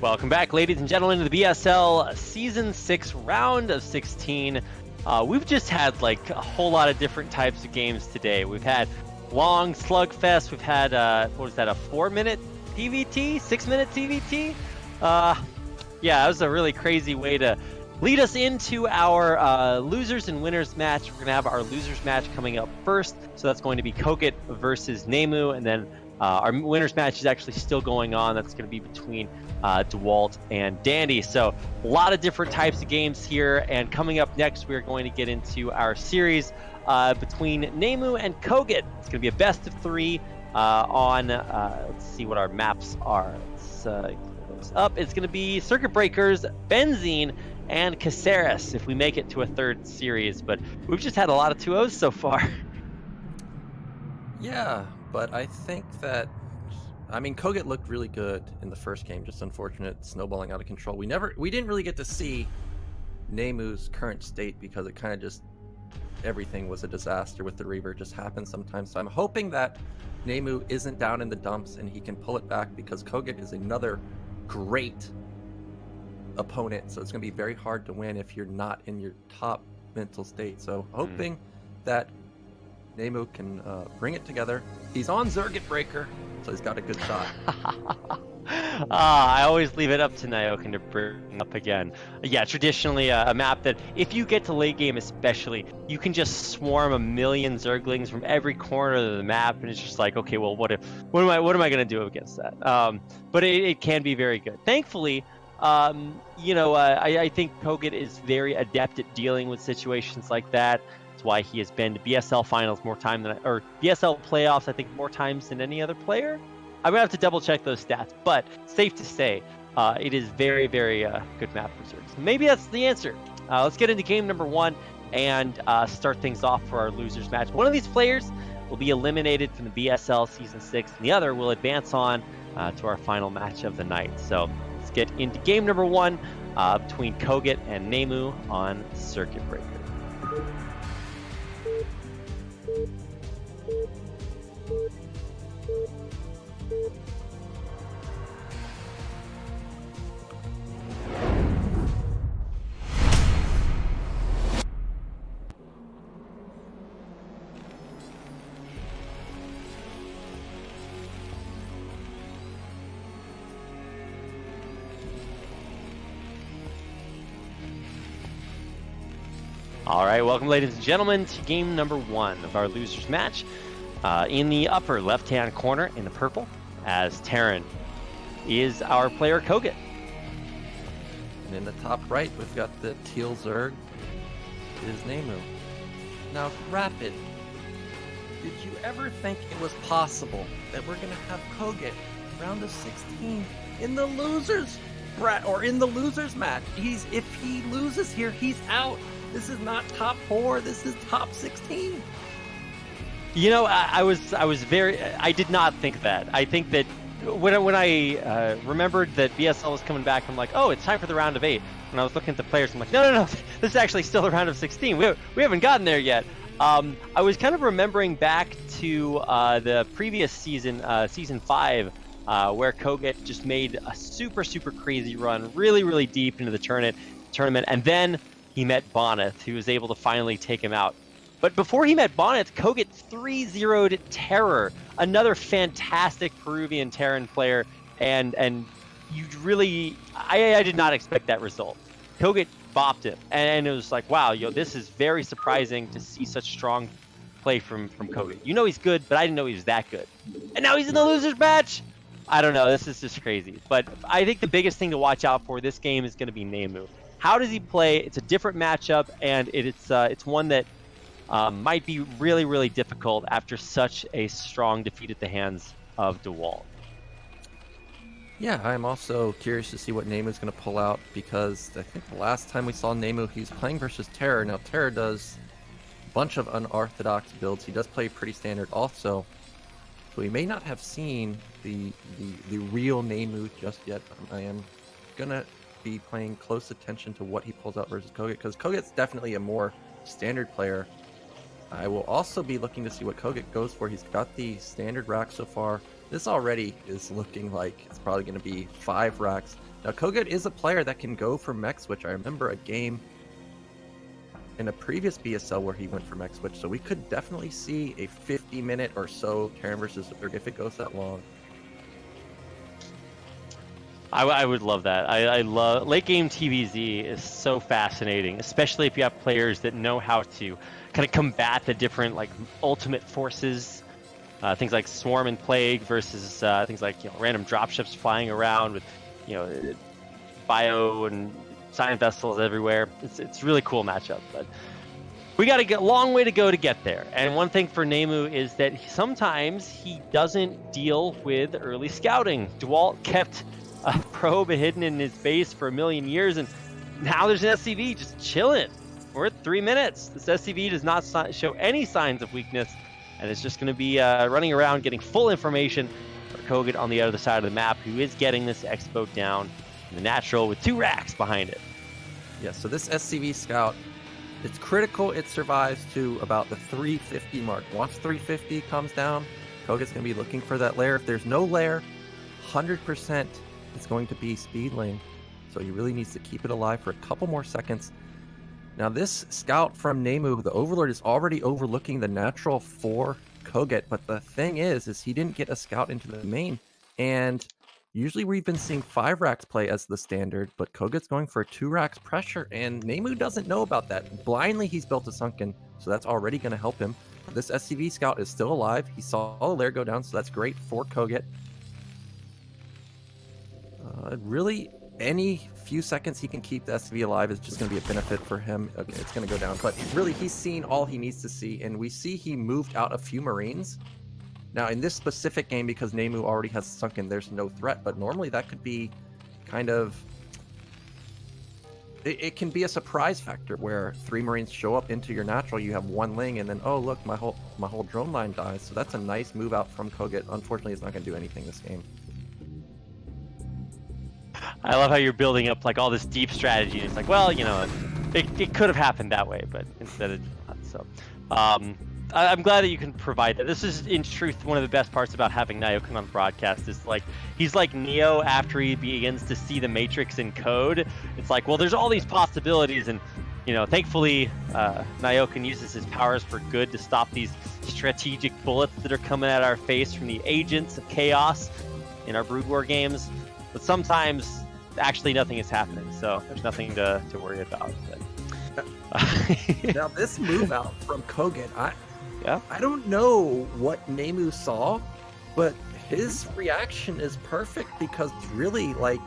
Welcome back, ladies and gentlemen, to the BSL Season 6 Round of 16. We've just had like a whole lot of different types of games today. We've had long slugfest. We've had, what was that, a 4-minute TVT? 6-minute TVT? Yeah, that was a really crazy way to lead us into our losers and winners match. We're going to have our losers match coming up first. So that's going to be kogeT versus NeMu. And then our winners match is actually still going on. That's going to be between DeWalt and Dandy. So a lot of different types of games here. And coming up next, we're going to get into our series between NeMu and kogeT. It's going to be a best of 3 on, let's see what our maps are. Let's close up. It's going to be Circuit Breakers, Benzene, and Caceres if we make it to a third series. But we've just had a lot of 2-0s so far. Yeah, but I think that, I mean, kogeT looked really good in the first game, just unfortunate snowballing out of control. We didn't really get to see NeMu's current state because it kind of just, everything was a disaster with the Reaver. It just happens sometimes. So I'm hoping that NeMu isn't down in the dumps and he can pull it back, because kogeT is another great opponent. So it's going to be very hard to win if you're not in your top mental state. So hoping that NeMu can bring it together. He's on Circuit Breaker, so he's got a good shot. I always leave it up to Nyokin to bring up again. Yeah, traditionally a map that if you get to late game especially, you can just swarm a million Zerglings from every corner of the map, and it's just like, okay, well, what am I going to do against that? But it can be very good. Thankfully, I think kogeT is very adept at dealing with situations like that. That's why he has been to BSL finals more time than or BSL playoffs, I think, more times than any other player. I'm gonna have to double check those stats, but safe to say, it is very, very good map for Zerg. So maybe that's the answer. Let's get into game number 1 and start things off for our losers match. One of these players will be eliminated from the BSL Season 6, and the other will advance on to our final match of the night. So let's get into game number 1 between kogeT and NeMu on Circuit Breaker. All right, welcome, ladies and gentlemen, to game number 1 of our losers match. In the upper left-hand corner, in the purple, as Terran, is our player kogeT. And in the top right, we've got the teal Zerg, is NeMu. Now, Rapid, did you ever think it was possible that we're going to have kogeT round of 16 in the losers or in the losers match? If he loses here, he's out. This is not top 4. This is top 16. You know, I did not think that. I think that when I remembered that BSL was coming back, I'm like, oh, it's time for the round of 8. When I was looking at the players, I'm like, no, this is actually still the round of 16. We haven't gotten there yet. I was kind of remembering back to the previous season, Season 5, where kogeT just made a super, super crazy run, really, really deep into the tournament, and then he met Bonneth, who was able to finally take him out. But before he met Bonneth, kogeT 3-0'd Terror, another fantastic Peruvian Terran player, and you really, I did not expect that result. kogeT bopped him, and it was like, wow, this is very surprising to see such strong play from kogeT. You know he's good, but I didn't know he was that good. And now he's in the losers match. I don't know, this is just crazy. But I think the biggest thing to watch out for this game is going to be NeMu. How does he play? It's a different matchup, and it's one that might be really, really difficult after such a strong defeat at the hands of DeWalt. Yeah, I'm also curious to see what NeMu is going to pull out, because I think the last time we saw NeMu, he was playing versus Terror. Now, Terror does a bunch of unorthodox builds. He does play pretty standard also. So we may not have seen the real NeMu just yet. I am going to be paying close attention to what he pulls out versus kogeT, because kogeT's definitely a more standard player. I will also be looking to see what kogeT goes for. He's got the standard rack so far. This already is looking like it's probably going to be 5 racks. Now, kogeT is a player that can go for mech switch. I remember a game in a previous BSL where he went for mech switch, so we could definitely see a 50-minute or so Terran versus Zerg if it goes that long. I would love that. I love late game TVZ is so fascinating, especially if you have players that know how to kind of combat the different like ultimate forces, things like Swarm and Plague versus things like random dropships flying around with bio and science vessels everywhere. It's a really cool matchup, but we got to get a long way to go to get there. And one thing for NeMu is that sometimes he doesn't deal with early scouting. DeWalt kept a probe hidden in his base for a million years, and now there's an SCV just chilling. We're at 3 minutes. This SCV does not show any signs of weakness, and it's just going to be running around getting full information for kogeT on the other side of the map, who is getting this expo down in the natural with 2 racks behind it. Yeah, so this SCV scout, it's critical it survives to about the 350 mark. Once 350 comes down, kogeT's going to be looking for that lair. If there's no lair, 100% it's going to be speed lane. So he really needs to keep it alive for a couple more seconds. Now this scout from NeMu, the Overlord, is already overlooking the natural for kogeT, but the thing is he didn't get a scout into the main, and usually we've been seeing 5 racks play as the standard, but kogeT's going for 2 racks pressure, and NeMu doesn't know about that. Blindly, he's built a sunken, so that's already going to help him. This SCV scout is still alive. He saw the lair go down, so that's great for kogeT. Really, any few seconds he can keep the SCV alive is just going to be a benefit for him. Okay, it's going to go down, but really, he's seen all he needs to see, and we see he moved out a few Marines. Now, in this specific game, because NeMu already has sunken, there's no threat, but normally that could be kind of... It can be a surprise factor where 3 Marines show up into your natural, you have 1 Ling, and then, oh, look, my whole drone line dies. So that's a nice move out from kogeT. Unfortunately, it's not going to do anything this game. I love how you're building up like all this deep strategy. It's like, well, it could have happened that way, but instead it did not. So I'm glad that you can provide that. This is, in truth, one of the best parts about having Nyoken on broadcast. Is like he's like Neo after he begins to see the Matrix in code. It's like, well, there's all these possibilities, and thankfully, Nyoken uses his powers for good to stop these strategic bullets that are coming at our face from the agents of chaos in our Brood War games. But sometimes, actually, nothing is happening, so there's nothing to worry about. Now, this move out from kogeT, Yeah. I don't know what NeMu saw, but his reaction is perfect because really, like,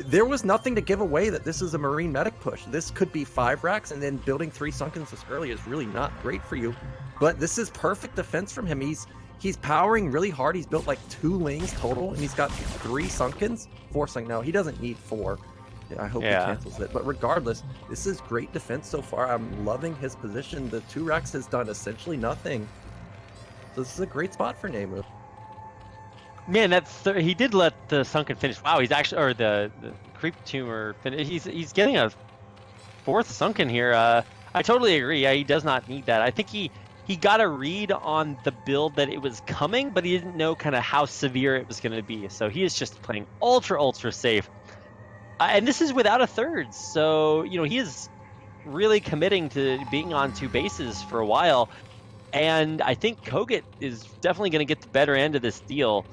there was nothing to give away that this is a Marine medic push. This could be 5 racks, and then building 3 sunkens this early is really not great for you. But this is perfect defense from him. He's powering really hard. He's built like 2 Lings total, and he's got 3 sunkens. 4 sunkens. No, he doesn't need 4. I hope he cancels it. But regardless, this is great defense so far. I'm loving his position. The 2 racks has done essentially nothing. So this is a great spot for NeMu. Man, he did let the sunken finish. Wow, he's actually, or the creep tumor finish. He's getting a 4th sunken here. I totally agree. Yeah, he does not need that. I think he got a read on the build that it was coming, but he didn't know kind of how severe it was going to be. So he is just playing ultra safe. And this is without a third, so he is really committing to being on 2 bases for a while, and I think kogeT is definitely going to get the better end of this deal,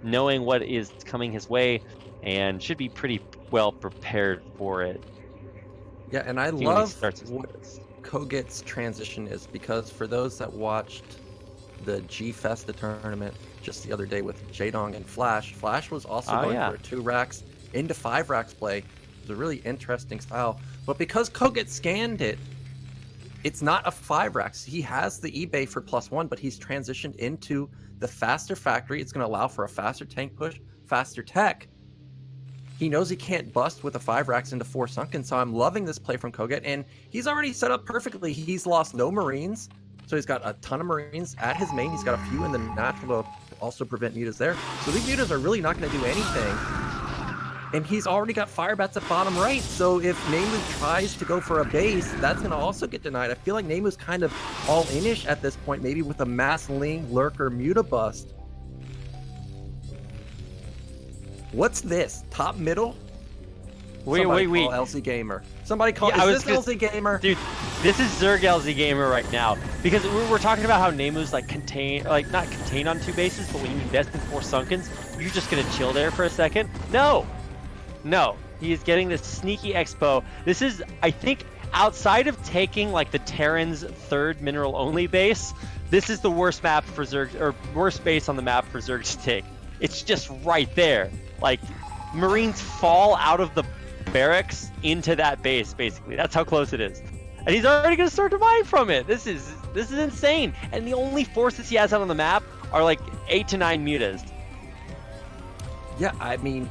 knowing what is coming his way, and should be pretty well prepared for it. Yeah, and I love what kogeT's transition is, because for those that watched the G-Festa tournament just the other day with Jaedong and Flash was also going for 2 racks into 5 racks play. It's a really interesting style. But because kogeT scanned it, it's not a 5 racks. He has the eBay for +1, but he's transitioned into the faster factory. It's going to allow for a faster tank push, faster tech. He knows he can't bust with the 5 racks into 4 sunken, so I'm loving this play from kogeT, and he's already set up perfectly. He's lost no Marines, so he's got a ton of Marines at his main. He's got a few in the natural to also prevent mutas there. So these mutas are really not going to do anything. And he's already got fire bats at bottom right, so if NeMu tries to go for a base, that's going to also get denied. I feel like NeMu's kind of all-in-ish at this point, maybe with a mass Ling, Lurker, Mutabust. What's this? Top middle? Wait. LZ Gamer. Somebody call. Yeah, is this LZ Gamer? Dude, this is Zerg LZ Gamer right now. Because we're talking about how NeMu's like not contained on 2 bases, but when you invest in 4 Sunkens, you're just gonna chill there for a second. No, he is getting this sneaky expo. This is, I think, outside of taking like the Terran's 3rd mineral only base, this is the worst map for Zerg, or worst base on the map for Zerg to take. It's just right there. Like, Marines fall out of the barracks into that base, basically. That's how close it is. And he's already gonna start to mine from it. This is insane. And the only forces he has out on the map are like 8 to 9 mutas. Yeah, I mean,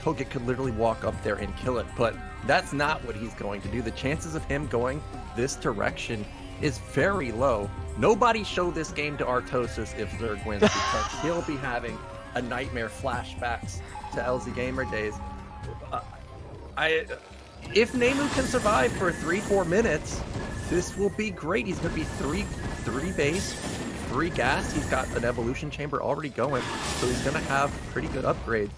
kogeT could literally walk up there and kill it, but that's not what he's going to do. The chances of him going this direction is very low. Nobody show this game to Artosis if Zerg wins, because he'll be having a nightmare flashbacks to LZ Gamer days. If NeMu can survive for 3-4 minutes, this will be great. He's going to be 3 base, 3 gas. He's got an evolution chamber already going, so he's going to have pretty good upgrades.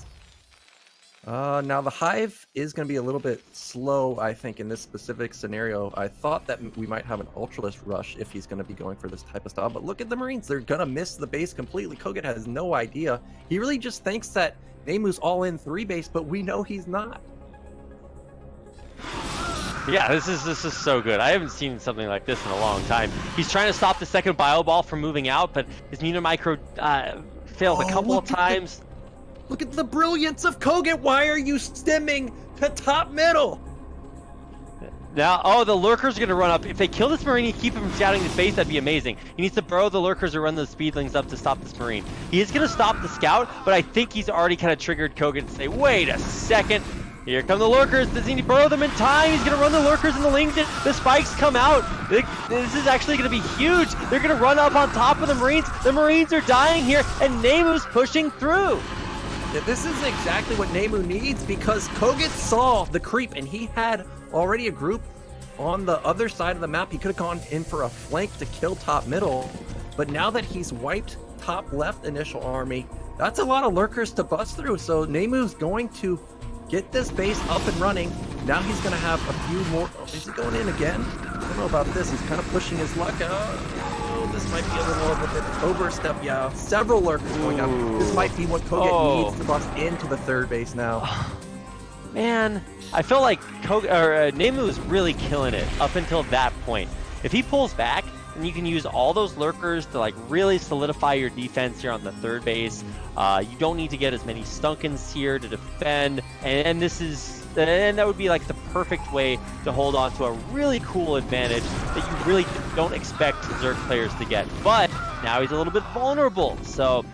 Now the Hive is going to be a little bit slow, I think, in this specific scenario. I thought that we might have an Ultralist rush if he's going to be going for this type of style, but look at the Marines. They're going to miss the base completely. kogeT has no idea. He really just thinks that NeMu's all in 3 base, but we know he's not. Yeah, this is so good. I haven't seen something like this in a long time. He's trying to stop the second bio ball from moving out, but his Micro failed a couple of times. Look at the brilliance of kogeT. Why are you stimming to top middle? Now, the Lurkers are going to run up. If they kill this Marine and keep him from scouting this base, that'd be amazing. He needs to burrow the Lurkers or run the Speedlings up to stop this Marine. He is going to stop the scout, but I think he's already kind of triggered kogeT to say, wait a second. Here come the Lurkers. Does he burrow them in time? He's going to run the Lurkers and the Lings. The spikes come out. This is actually going to be huge. They're going to run up on top of the Marines. The Marines are dying here, and NeMu's pushing through. Yeah, this is exactly what NeMu needs, because kogeT saw the creep, and he had already a group on the other side of the map. He could have gone in for a flank to kill top middle, but now that he's wiped top left initial army, that's a lot of Lurkers to bust through. So NeMu's going to get this base up and running. Now he's going to have a few more. Oh, is he going in again? I don't know about this. He's kind of pushing his luck. This might be a little of an overstep. Yeah, several Lurkers going up. This might be what kogeT needs to bust into the 3rd base now. Man, I feel like NeMu is really killing it up until that point. If he pulls back, then you can use all those Lurkers to like really solidify your defense here on the 3rd base. You don't need to get as many Stunkens here to defend, and that would be like the perfect way to hold on to a really cool advantage that you really don't expect Zerg players to get. But now he's a little bit vulnerable, so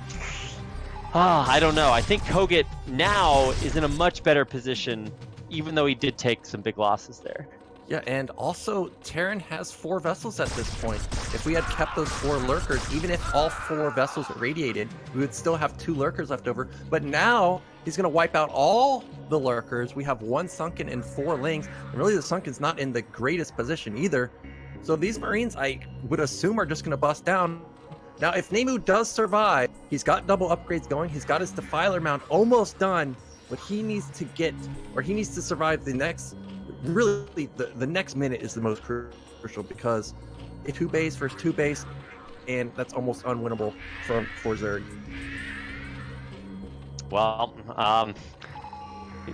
I don't know. I think kogeT now is in a much better position, even though he did take some big losses there. Yeah, and also Terran has 4 vessels at this point. If we had kept those 4 Lurkers, even if all 4 vessels radiated, we would still have 2 Lurkers left over. But now he's going to wipe out all the Lurkers. We have 1 Sunken and 4 Lings. And really the Sunken's not in the greatest position either. So these Marines, I would assume, are just going to bust down. Now, if NeMu does survive, he's got double upgrades going. He's got his Defiler mount almost done. But he needs to survive the next... Really, the next minute is the most crucial, because 2 base versus 2 base, and that's almost unwinnable for Zerg. Well,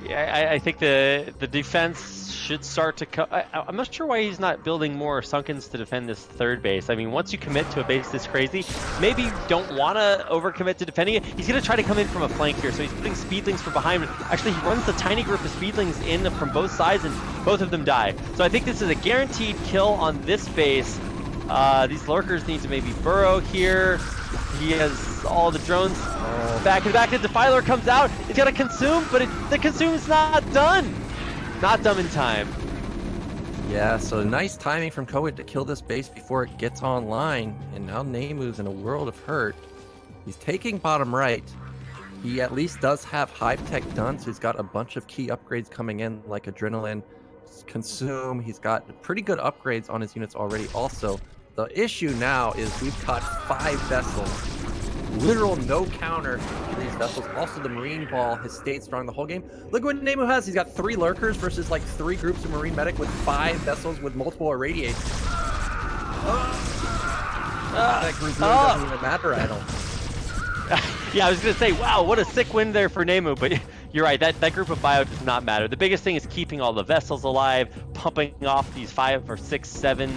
yeah, I think the defense should start to I'm not sure why he's not building more Sunkens to defend this 3rd base. I mean, once you commit to a base this crazy, maybe you don't want to overcommit to defending it. He's going to try to come in from a flank here, so he's putting Speedlings from behind. Actually, he runs a tiny group of Speedlings in from both sides, and both of them die. So I think this is a guaranteed kill on this base. These Lurkers need to maybe burrow here. He has all the drones back and back. The Defiler comes out. It's got to consume, but the consume's not done. Not done in time. Yeah, so nice timing from kogeT to kill this base before it gets online. And now NeMu's in a world of hurt. He's taking bottom right. he at least does have Hive Tech done, so he's got a bunch of key upgrades coming in, like Adrenaline, Consume. He's got pretty good upgrades on his units already. Also, the issue now is we've got 5 vessels. Literal no counter to these vessels. Also, the Marine Ball has stayed strong the whole game. Look what NeMu has. He's got 3 Lurkers versus like 3 groups of Marine Medic with 5 vessels with multiple irradiates. That group really doesn't even matter, I don't. Yeah, I was going to say, wow, what a sick win there for NeMu, but you're right, that group of bio does not matter. The biggest thing is keeping all the vessels alive, pumping off these 5 or 6, 7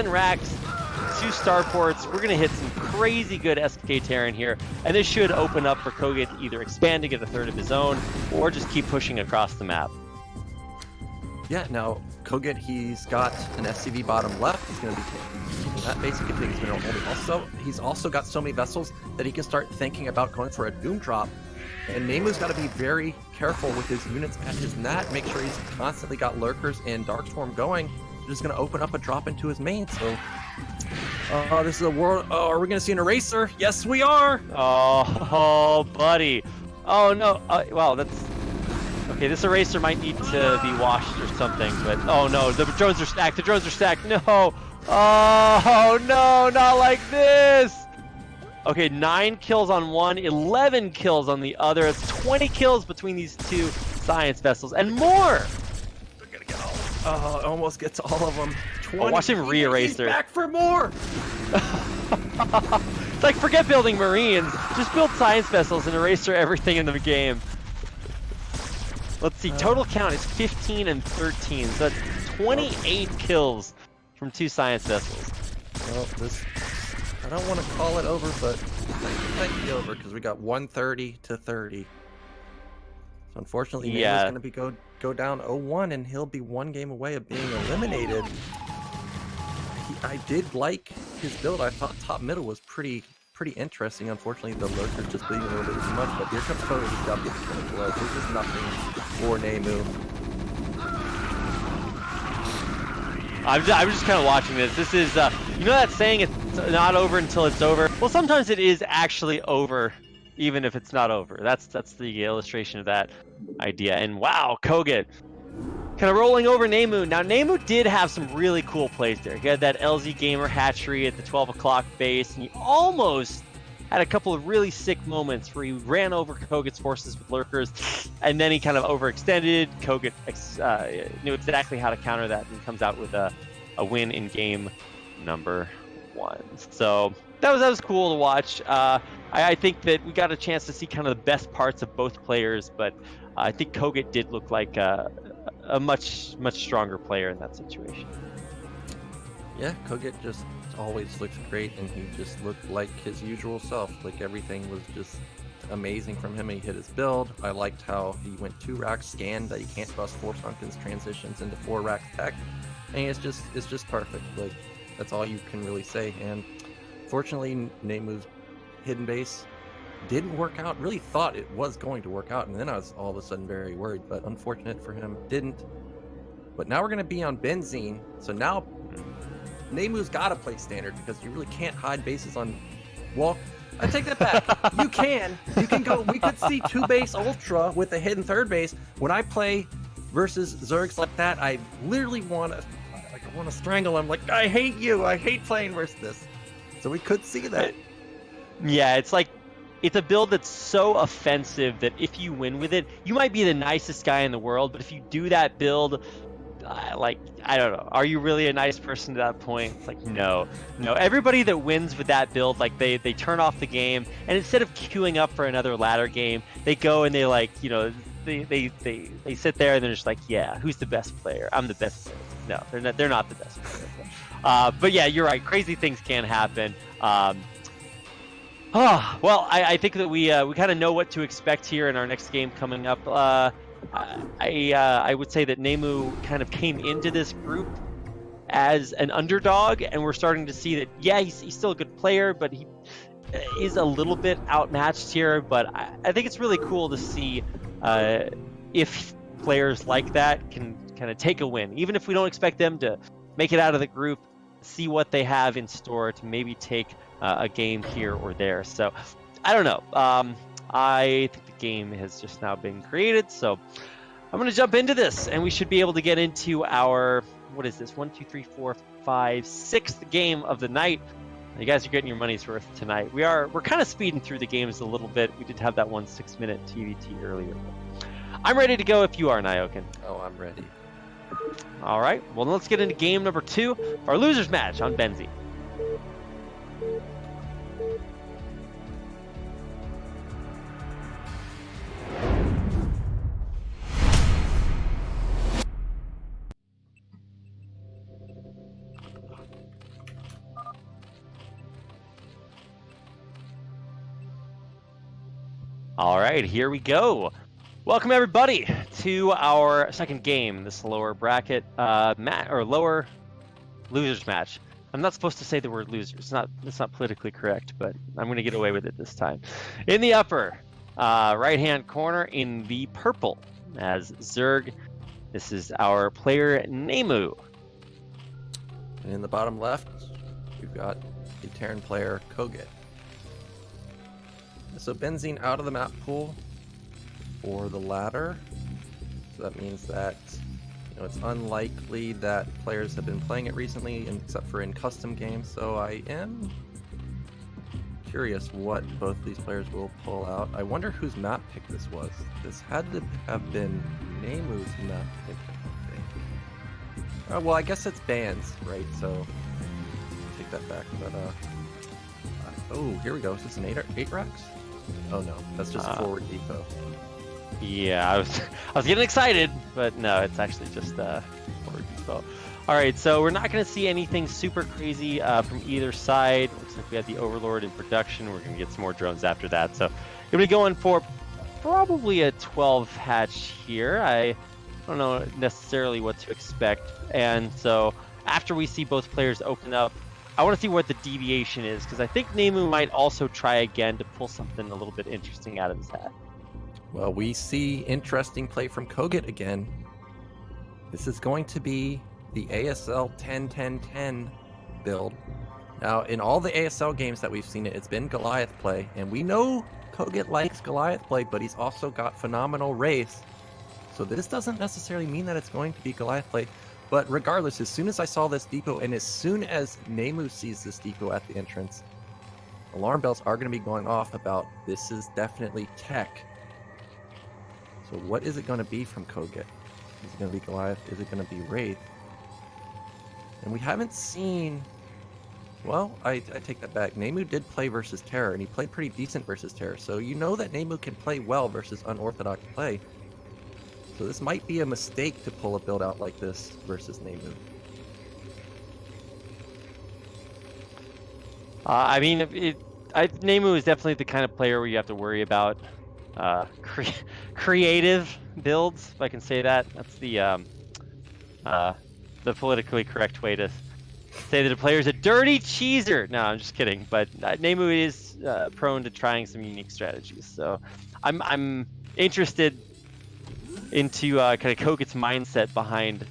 racks, 2 starports. We're going to hit some crazy good SK Terran here, and this should open up for kogeT to either expand to get a third of his own, or just keep pushing across the map. Yeah, now, kogeT, he's got an SCV bottom left. He's going to be keeping that base. He can take his mineral holding. Also, he's also got so many vessels that he can start thinking about going for a Doom Drop. And NeMu's got to be very careful with his units at his net. Make sure he's constantly got Lurkers and Darkstorm going. Just going to open up a drop into his main. So, this is a world. Oh, are we going to see an Eraser? Yes, we are. Oh, buddy. Oh, no. Well, that's... Okay, this Eraser might need to be washed or something, but... Oh, no. The drones are stacked. The drones are stacked. No. Oh, no. Not like this. Okay, 9 kills on one, 11 kills on the other. It's 20 kills between these 2 science vessels, and more! They're gonna get all of them. Oh, almost gets all of them. 20. Watch him re-erase her. He's back for more! It's like, forget building Marines. Just build science vessels and eraser everything in the game. Let's see, total count is 15 and 13, so that's 28 kills from 2 science vessels. Well, this... I don't want to call it over, but it might be over because we got 130 to 30. So unfortunately, NeMu's going to be go down 0-1, and he'll be 1 game away of being eliminated. I did like his build. I thought top middle was pretty interesting. Unfortunately, the Lurker's just bleeding a little bit too much. But here comes kogeT W below. This is nothing for NeMu. I'm just kind of watching this. This is, you know that saying, it's not over until it's over? Well, sometimes it is actually over, even if it's not over. That's the illustration of that idea. And wow, kogeT, kind of rolling over NeMu. Now, NeMu did have some really cool plays there. He had that LZ Gamer hatchery at the 12 o'clock base, and he almost had a couple of really sick moments where he ran over kogeT's forces with Lurkers, and then he kind of overextended. kogeT knew exactly how to counter that and comes out with a win in game number 1. So that was cool to watch. I think that we got a chance to see kind of the best parts of both players, but I think kogeT did look like a much stronger player in that situation. Yeah, kogeT just always looks great, and he just looked like his usual self. Like, everything was just amazing from him. He hit his build. I liked how he went 2 racks scanned, that he can't trust 4 Sunken's transitions into 4 racks tech, and it's just perfect. Like, that's all you can really say. And fortunately, NeMu's hidden base didn't work out. Really thought it was going to work out, and then I was all of a sudden very worried, but unfortunate for him, didn't. But now we're going to be on Benzene, so now NeMu's got to play standard, because you really can't hide bases on... Well, I take that back. You can go... We could see 2 base Ultra with a hidden 3rd base. When I play versus Zergs like that, I literally want to strangle him. Like, I hate you. I hate playing versus this. So we could see that. Yeah, it's like... It's a build that's so offensive that if you win with it, you might be the nicest guy in the world, but if you do that build... like, I don't know, are you really a nice person to that point? It's like, no. Everybody that wins with that build, like, they turn off the game, and instead of queuing up for another ladder game, they go and they, like, you know, they sit there and they're just like, yeah, who's the best player? I'm the best player. No, they're not the best player. But yeah, you're right, crazy things can happen. Well, I think that we kind of know what to expect here in our next game coming up. I would say that NeMu kind of came into this group as an underdog, and we're starting to see that, yeah, he's still a good player, but he is a little bit outmatched here. But I think it's really cool to see if players like that can kind of take a win, even if we don't expect them to make it out of the group, see what they have in store to maybe take a game here or there. So I don't know. I think the game has just now been created, so I'm going to jump into this, and we should be able to get into our, what is this, 1, 2, 3, 4, 5, 6th game of the night. You guys are getting your money's worth tonight. We're kind of speeding through the games a little bit. We did have that 1 6-minute TVT earlier. I'm ready to go if you are, Nyoken. Oh, I'm ready. All right, well, let's get into game number 2, our losers match on Benzene. All right, here we go. Welcome everybody to our second game, this lower bracket lower losers match. I'm not supposed to say the word losers. It's not politically correct, but I'm going to get away with it this time. In the upper right-hand corner, in the purple, as Zerg, this is our player NeMu. And in the bottom left, we've got the Terran player kogeT. So Benzene out of the map pool for the ladder. So that means that it's unlikely that players have been playing it recently, except for in custom games. So I am curious what both these players will pull out. I wonder whose map pick this was. This had to have been NeMu's map pick, I think. Well, I guess it's bans, right? So take that back. But oh, here we go. Is this an 8 racks? Oh no, that's just a forward depot. Yeah, I was getting excited, but no, it's actually just forward depot. All right, so we're not going to see anything super crazy from either side. Looks like we have the Overlord in production. We're going to get some more drones after that. So going to be going for probably a 12 hatch here. I don't know necessarily what to expect. And so after we see both players open up, I want to see what the deviation is, because I think NeMu might also try again to pull something a little bit interesting out of his hat. Well, we see interesting play from kogeT again. This is going to be the ASL 10-10-10 build. Now, in all the ASL games that we've seen it's been Goliath play, and we know kogeT likes Goliath play, but he's also got phenomenal Wraith. So this doesn't necessarily mean that it's going to be Goliath play. But regardless, as soon as I saw this depot, and as soon as NeMu sees this depot at the entrance, alarm bells are going to be going off about this is definitely tech. So what is it going to be from kogeT? Is it going to be Goliath? Is it going to be Wraith? And we haven't seen... Well, I take that back. NeMu did play versus Terror, and he played pretty decent versus Terror. So you know that NeMu can play well versus unorthodox play. So this might be a mistake to pull a build out like this versus NeMu. I mean, NeMu is definitely the kind of player where you have to worry about creative builds, if I can say that. That's the politically correct way to say that a player is a dirty cheeser. No, I'm just kidding. But NeMu is prone to trying some unique strategies. So I'm interested into kind of kogeT's mindset behind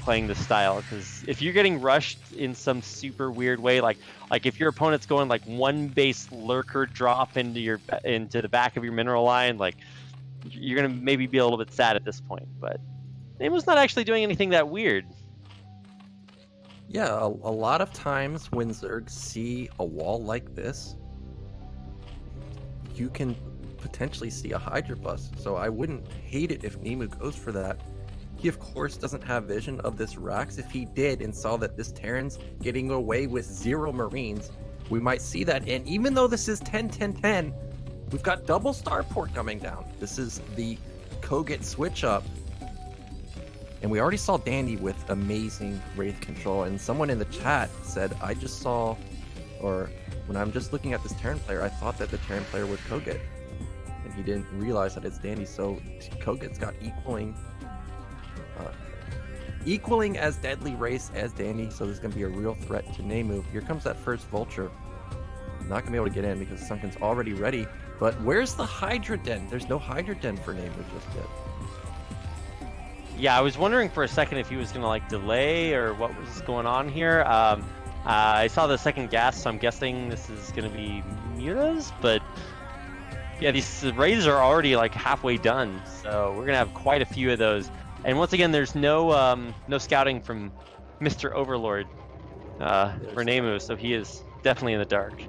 playing the style, because if you're getting rushed in some super weird way, like if your opponent's going like one base lurker drop into the back of your mineral line, like you're gonna maybe be a little bit sad at this point. But NeMu's not actually doing anything that weird. Yeah, a lot of times when Zergs see a wall like this, you can potentially see a Hydra bust, so I wouldn't hate it if NeMu goes for that. He of course doesn't have vision of this Rax. If he did and saw that this Terran's getting away with 0 Marines, we might see that. And even though this is 10-10-10, we've got double starport coming down. This is the kogeT switch up. And we already saw Dandy with amazing Wraith control, and someone in the chat said, I just saw, or when I'm just looking at this Terran player, I thought that the Terran player was kogeT. And he didn't realize that it's Dandy, so kogeT's got equaling as deadly race as Dandy, so this is going to be a real threat to NeMu. Here comes that first Vulture. Not going to be able to get in because Sunken's already ready, but where's the Hydra Den? There's no Hydra Den for NeMu just yet. Yeah, I was wondering for a second if he was going to like delay or what was going on here. I saw the second gas, so I'm guessing this is going to be Mutas, but Yeah, these raids are already like halfway done, so we're gonna have quite a few of those. And once again, there's no scouting from Mr. Overlord for NeMu, so he is definitely in the dark.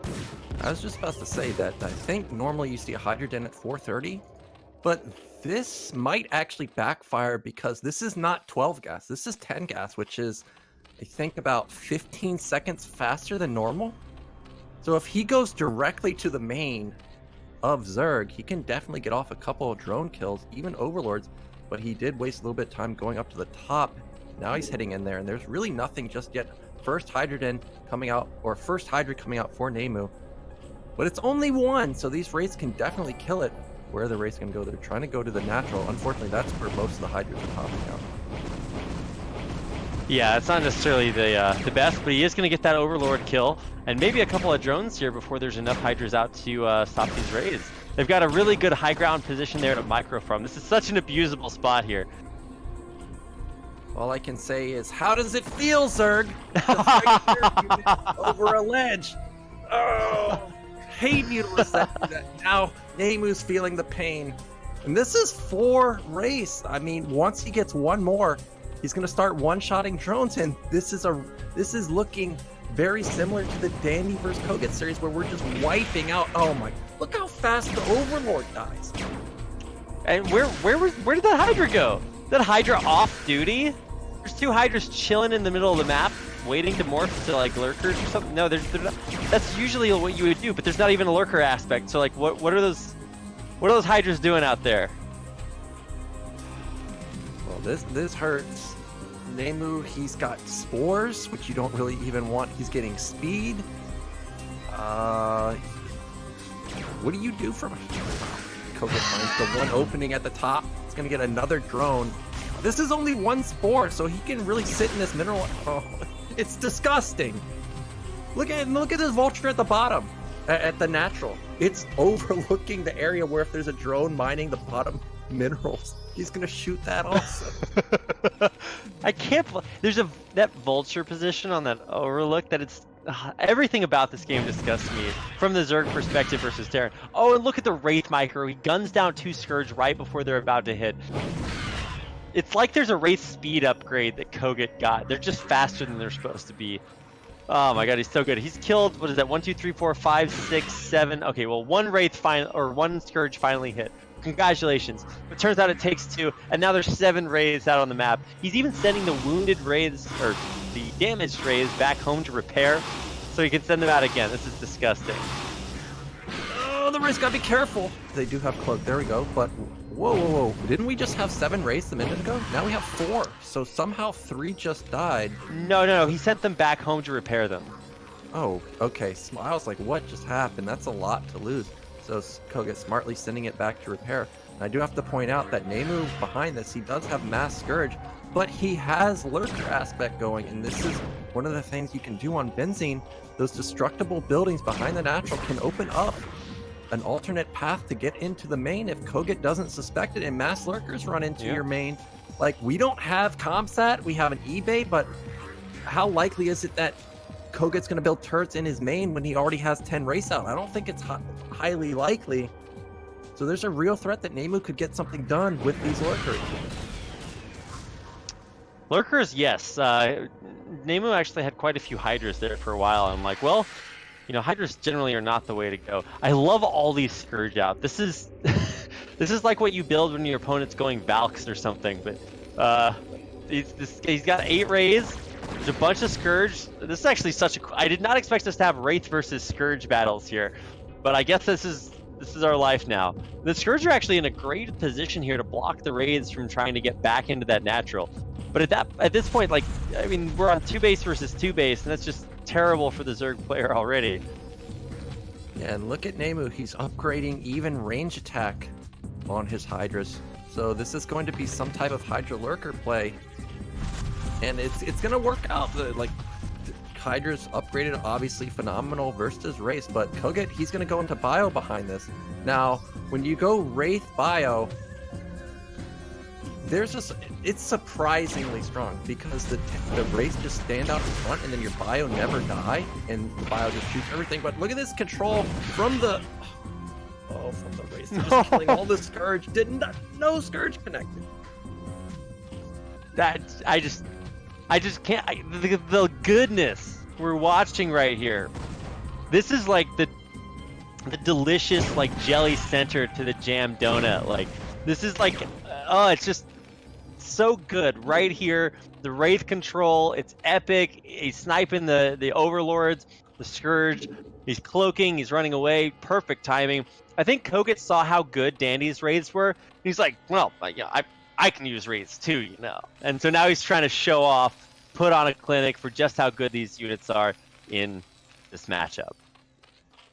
I was just about to say that I think normally you see a Hydrogen at 430, but this might actually backfire because this is not 12 gas, this is 10 gas, which is, I think, about 15 seconds faster than normal. So if he goes directly to the main of Zerg, he can definitely get off a couple of drone kills, even Overlords, but he did waste a little bit of time going up to the top. Now he's heading in there, and there's really nothing just yet. First Hydrogen coming out, or first Hydra coming out for NeMu. But it's only one, so these raids can definitely kill it. Where are the raids going to go? They're trying to go to the natural. Unfortunately, that's where most of the Hydras are popping out. Yeah, it's not necessarily the best, but he is going to get that Overlord kill, and maybe a couple of drones here before there's enough Hydras out to stop these raids. They've got a really good high ground position there to micro from. This is such an abusable spot here. All I can say is, how does it feel, Zerg? Over a ledge. Oh, hate utilus that. Now NeMu's feeling the pain, and this is 4 race. I mean, once he gets one more, he's going to start one-shotting drones, and this is looking very similar to the Dandy vs. kogeT series, where we're just wiping out. Oh my! Look how fast the Overlord dies. And where did that Hydra go? Is that Hydra off duty? There's 2 Hydras chilling in the middle of the map, waiting to morph to like lurkers or something. No, they're not. That's usually what you would do, but there's not even a lurker aspect. So like, what are those Hydras doing out there? Well, this hurts. NeMu, he's got spores, which you don't really even want. He's getting speed. What do you do from kogeT finds the one opening at the top? It's gonna get another drone. This is only 1 spore, so he can really sit in this mineral. Oh, it's disgusting. Look at this vulture at the bottom, at the natural. It's overlooking the area where if there's a drone mining the bottom minerals, he's gonna shoot that also. I can't. There's that vulture position on that overlook that it's. Everything about this game disgusts me from the Zerg perspective versus Terran. Oh, and look at the Wraith micro. He guns down 2 Scourge right before they're about to hit. It's like there's a Wraith speed upgrade that kogeT got. They're just faster than they're supposed to be. Oh my god, he's so good. He's killed, what is that, 1, 2, 3, 4, 5, 6, 7. Okay, well, 1 Wraith or 1 Scourge finally hit. Congratulations. It turns out it takes 2, and now there's 7 Wraiths out on the map. He's even sending the wounded Wraiths, or the damaged Wraiths, back home to repair, so he can send them out again. This is disgusting. Oh, the Wraiths gotta be careful. They do have cloak, there we go, but whoa. Didn't we just have 7 Wraiths a minute ago? Now we have 4, so somehow 3 just died. No, he sent them back home to repair them. Oh, okay. I was like, what just happened? That's a lot to lose. So kogeT smartly sending it back to repair. And I do have to point out that NeMu behind this, he does have Mass Scourge, but he has Lurker aspect going, and this is one of the things you can do on Benzene. Those destructible buildings behind the natural can open up an alternate path to get into the main if kogeT doesn't suspect it and Mass Lurkers run into your main. Like, we don't have Comsat, we have an eBay, but how likely is it that kogeT's going to build turrets in his main when he already has 10 race out? I don't think it's highly likely. So there's a real threat that NeMu could get something done with these lurkers. Lurkers, yes. NeMu actually had quite a few Hydras there for a while. I'm like, well, you know, Hydras generally are not the way to go. I love all these Scourge out. This is this is like what you build when your opponent's going Valks or something. But he's got 8 Rays. There's a bunch of Scourge. This is actually such a... I did not expect us to have Wraith versus Scourge battles here, but I guess this is our life now. The Scourge are actually in a great position here to block the Raids from trying to get back into that natural. But at this point, like, I mean, we're on 2 base versus 2 base, and that's just terrible for the Zerg player already. Yeah, and look at NeMu. He's upgrading even range attack on his Hydras. So this is going to be some type of Hydra Lurker play. And it's going to work out. Like, Hydra's upgraded, obviously phenomenal versus race, but kogeT, he's going to go into bio behind this. Now, when you go Wraith bio, it's surprisingly strong because the Wraiths just stand out in front and then your bio never die and the bio just shoots everything. But look at this control from the... Oh Oh, from the race. They're just killing all the Scourge. No Scourge connected. I just can't. The goodness we're watching right here. This is like the delicious like jelly center to the jam donut. Like this is like, oh, it's just so good right here. The Wraith control, it's epic. He's sniping the overlords, the Scourge. He's cloaking. He's running away. Perfect timing. I think kogeT saw how good Dandy's raids were. He's like, well, yeah, I can use raids too, you know. And so now he's trying to show off, put on a clinic for just how good these units are in this matchup.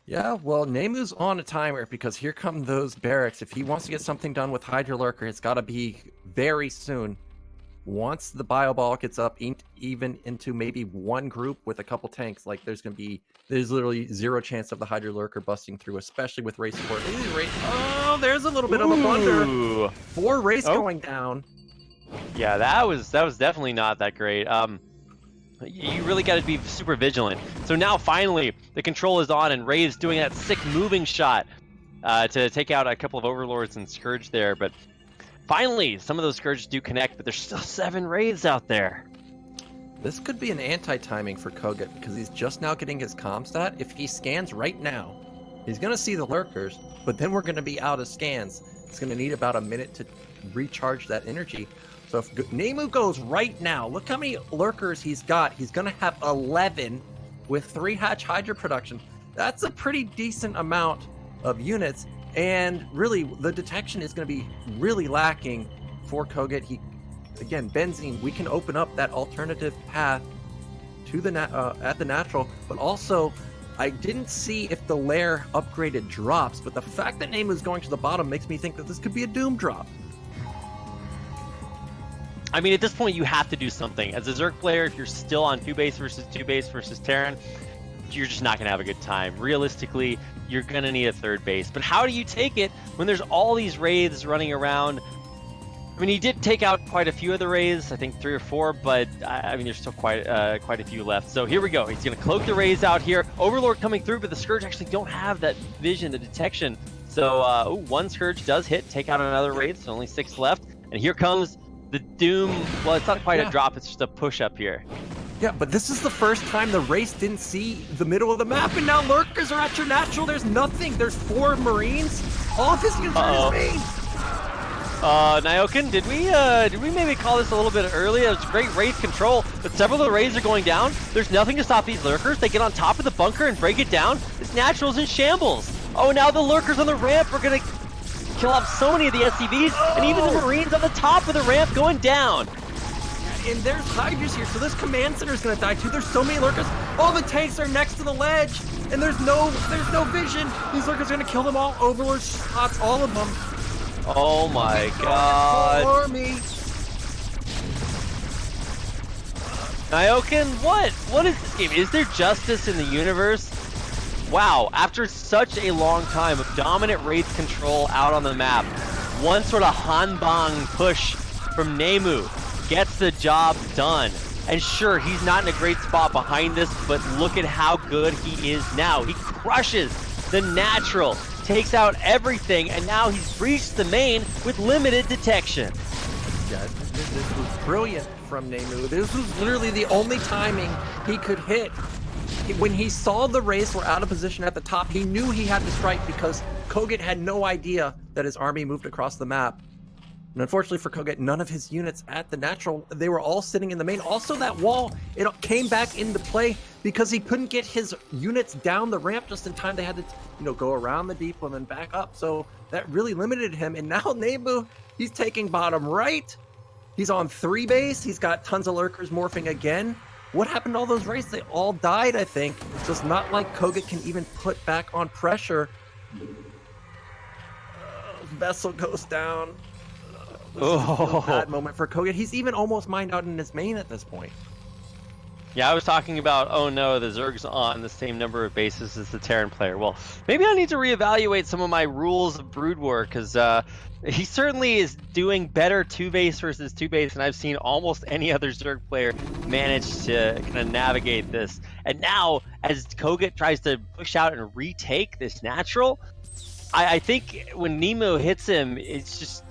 Yeah, well, NeMu's on a timer because here come those barracks. If he wants to get something done with Hydra Lurker, it's got to be very soon. Once the Bio Ball gets up, even into maybe one group with a couple tanks, like there's literally zero chance of the Hydra Lurker busting through, especially with race support. Oh, there's a little bit of a blunder. 4 race going down. Yeah, that was definitely not that great. You really got to be super vigilant. So now finally the control is on and Ray's doing that sick moving shot to take out a couple of overlords and Scourge there. But finally some of those Scourges do connect, but there's still 7 raids out there. This could be an anti-timing for kogeT because he's just now getting his comm stat. If he scans right now, he's going to see the lurkers, but then we're going to be out of scans. It's going to need about a minute to recharge that energy. So if NeMu goes right now, look how many lurkers he's got. He's going to have 11 with 3 hatch Hydra production. That's a pretty decent amount of units. And really, the detection is going to be really lacking for kogeT. Again, Benzene, we can open up that alternative path to the at the natural, but also I didn't see if the lair upgraded drops, but the fact that NeMu is going to the bottom makes me think that this could be a Doom drop. I mean, at this point, you have to do something. As a Zerg player, if you're still on 2 base versus Terran, you're just not going to have a good time. Realistically, you're going to need a 3rd base. But how do you take it when there's all these raids running around? I mean, he did take out quite a few of the raids, I think 3 or 4, but I mean, there's still quite a few left. So here we go. He's going to cloak the raids out here. Overlord coming through, but the Scourge actually don't have that vision, the detection. So 1 Scourge does hit, take out another raid, so only 6 left. And here comes the Doom. Well, it's not quite a drop, it's just a push up here. Yeah, but this is the first time the race didn't see the middle of the map, and now lurkers are at your natural. There's nothing. There's 4 Marines. All of his units are his main. Nyoken, did we maybe call this a little bit early? It was great Wraith control, but several of the raids are going down. There's nothing to stop these lurkers. They get on top of the bunker and break it down. This natural's in shambles. Oh, now the lurkers on the ramp are gonna kill off so many of the SCVs, and even the Marines on the top of the ramp going down. And there's Hydras here, so this command center is going to die too. There's so many lurkers. All the tanks are next to the ledge, and there's no vision. These lurkers are going to kill them all. Overlord spots all of them. Oh my god. Army. Nyoken, what is this game? Is there justice in the universe? Wow, after such a long time of dominant Wraith control out on the map, one sort of Hanbang push from NeMu gets the job done. And sure, he's not in a great spot behind this, but look at how good he is now. He crushes the natural, takes out everything, and now he's breached the main with limited detection. Yeah, this was brilliant from NeMu. This was literally the only timing he could hit. When he saw the race were out of position at the top, he knew he had to strike because kogeT had no idea that his army moved across the map. And unfortunately for kogeT, none of his units at the natural, they were all sitting in the main. Also, that wall, it came back into play because he couldn't get his units down the ramp just in time. They had to, go around the deep and then back up. So that really limited him. And now NeMu, he's taking bottom right. He's on 3 base. He's got tons of lurkers morphing again. What happened to all those raids? They all died, I think. So it's not like kogeT can even put back on pressure. Vessel goes down. This is a bad moment for kogeT. He's even almost mined out in his main at this point. Yeah, I was talking about, oh no, the Zerg's on the same number of bases as the Terran player. Well, maybe I need to reevaluate some of my rules of Brood War, because he certainly is doing better 2 base versus 2 base than I've seen almost any other Zerg player manage to kind of navigate this. And now, as kogeT tries to push out and retake this natural, I think when NeMu hits him, it's just,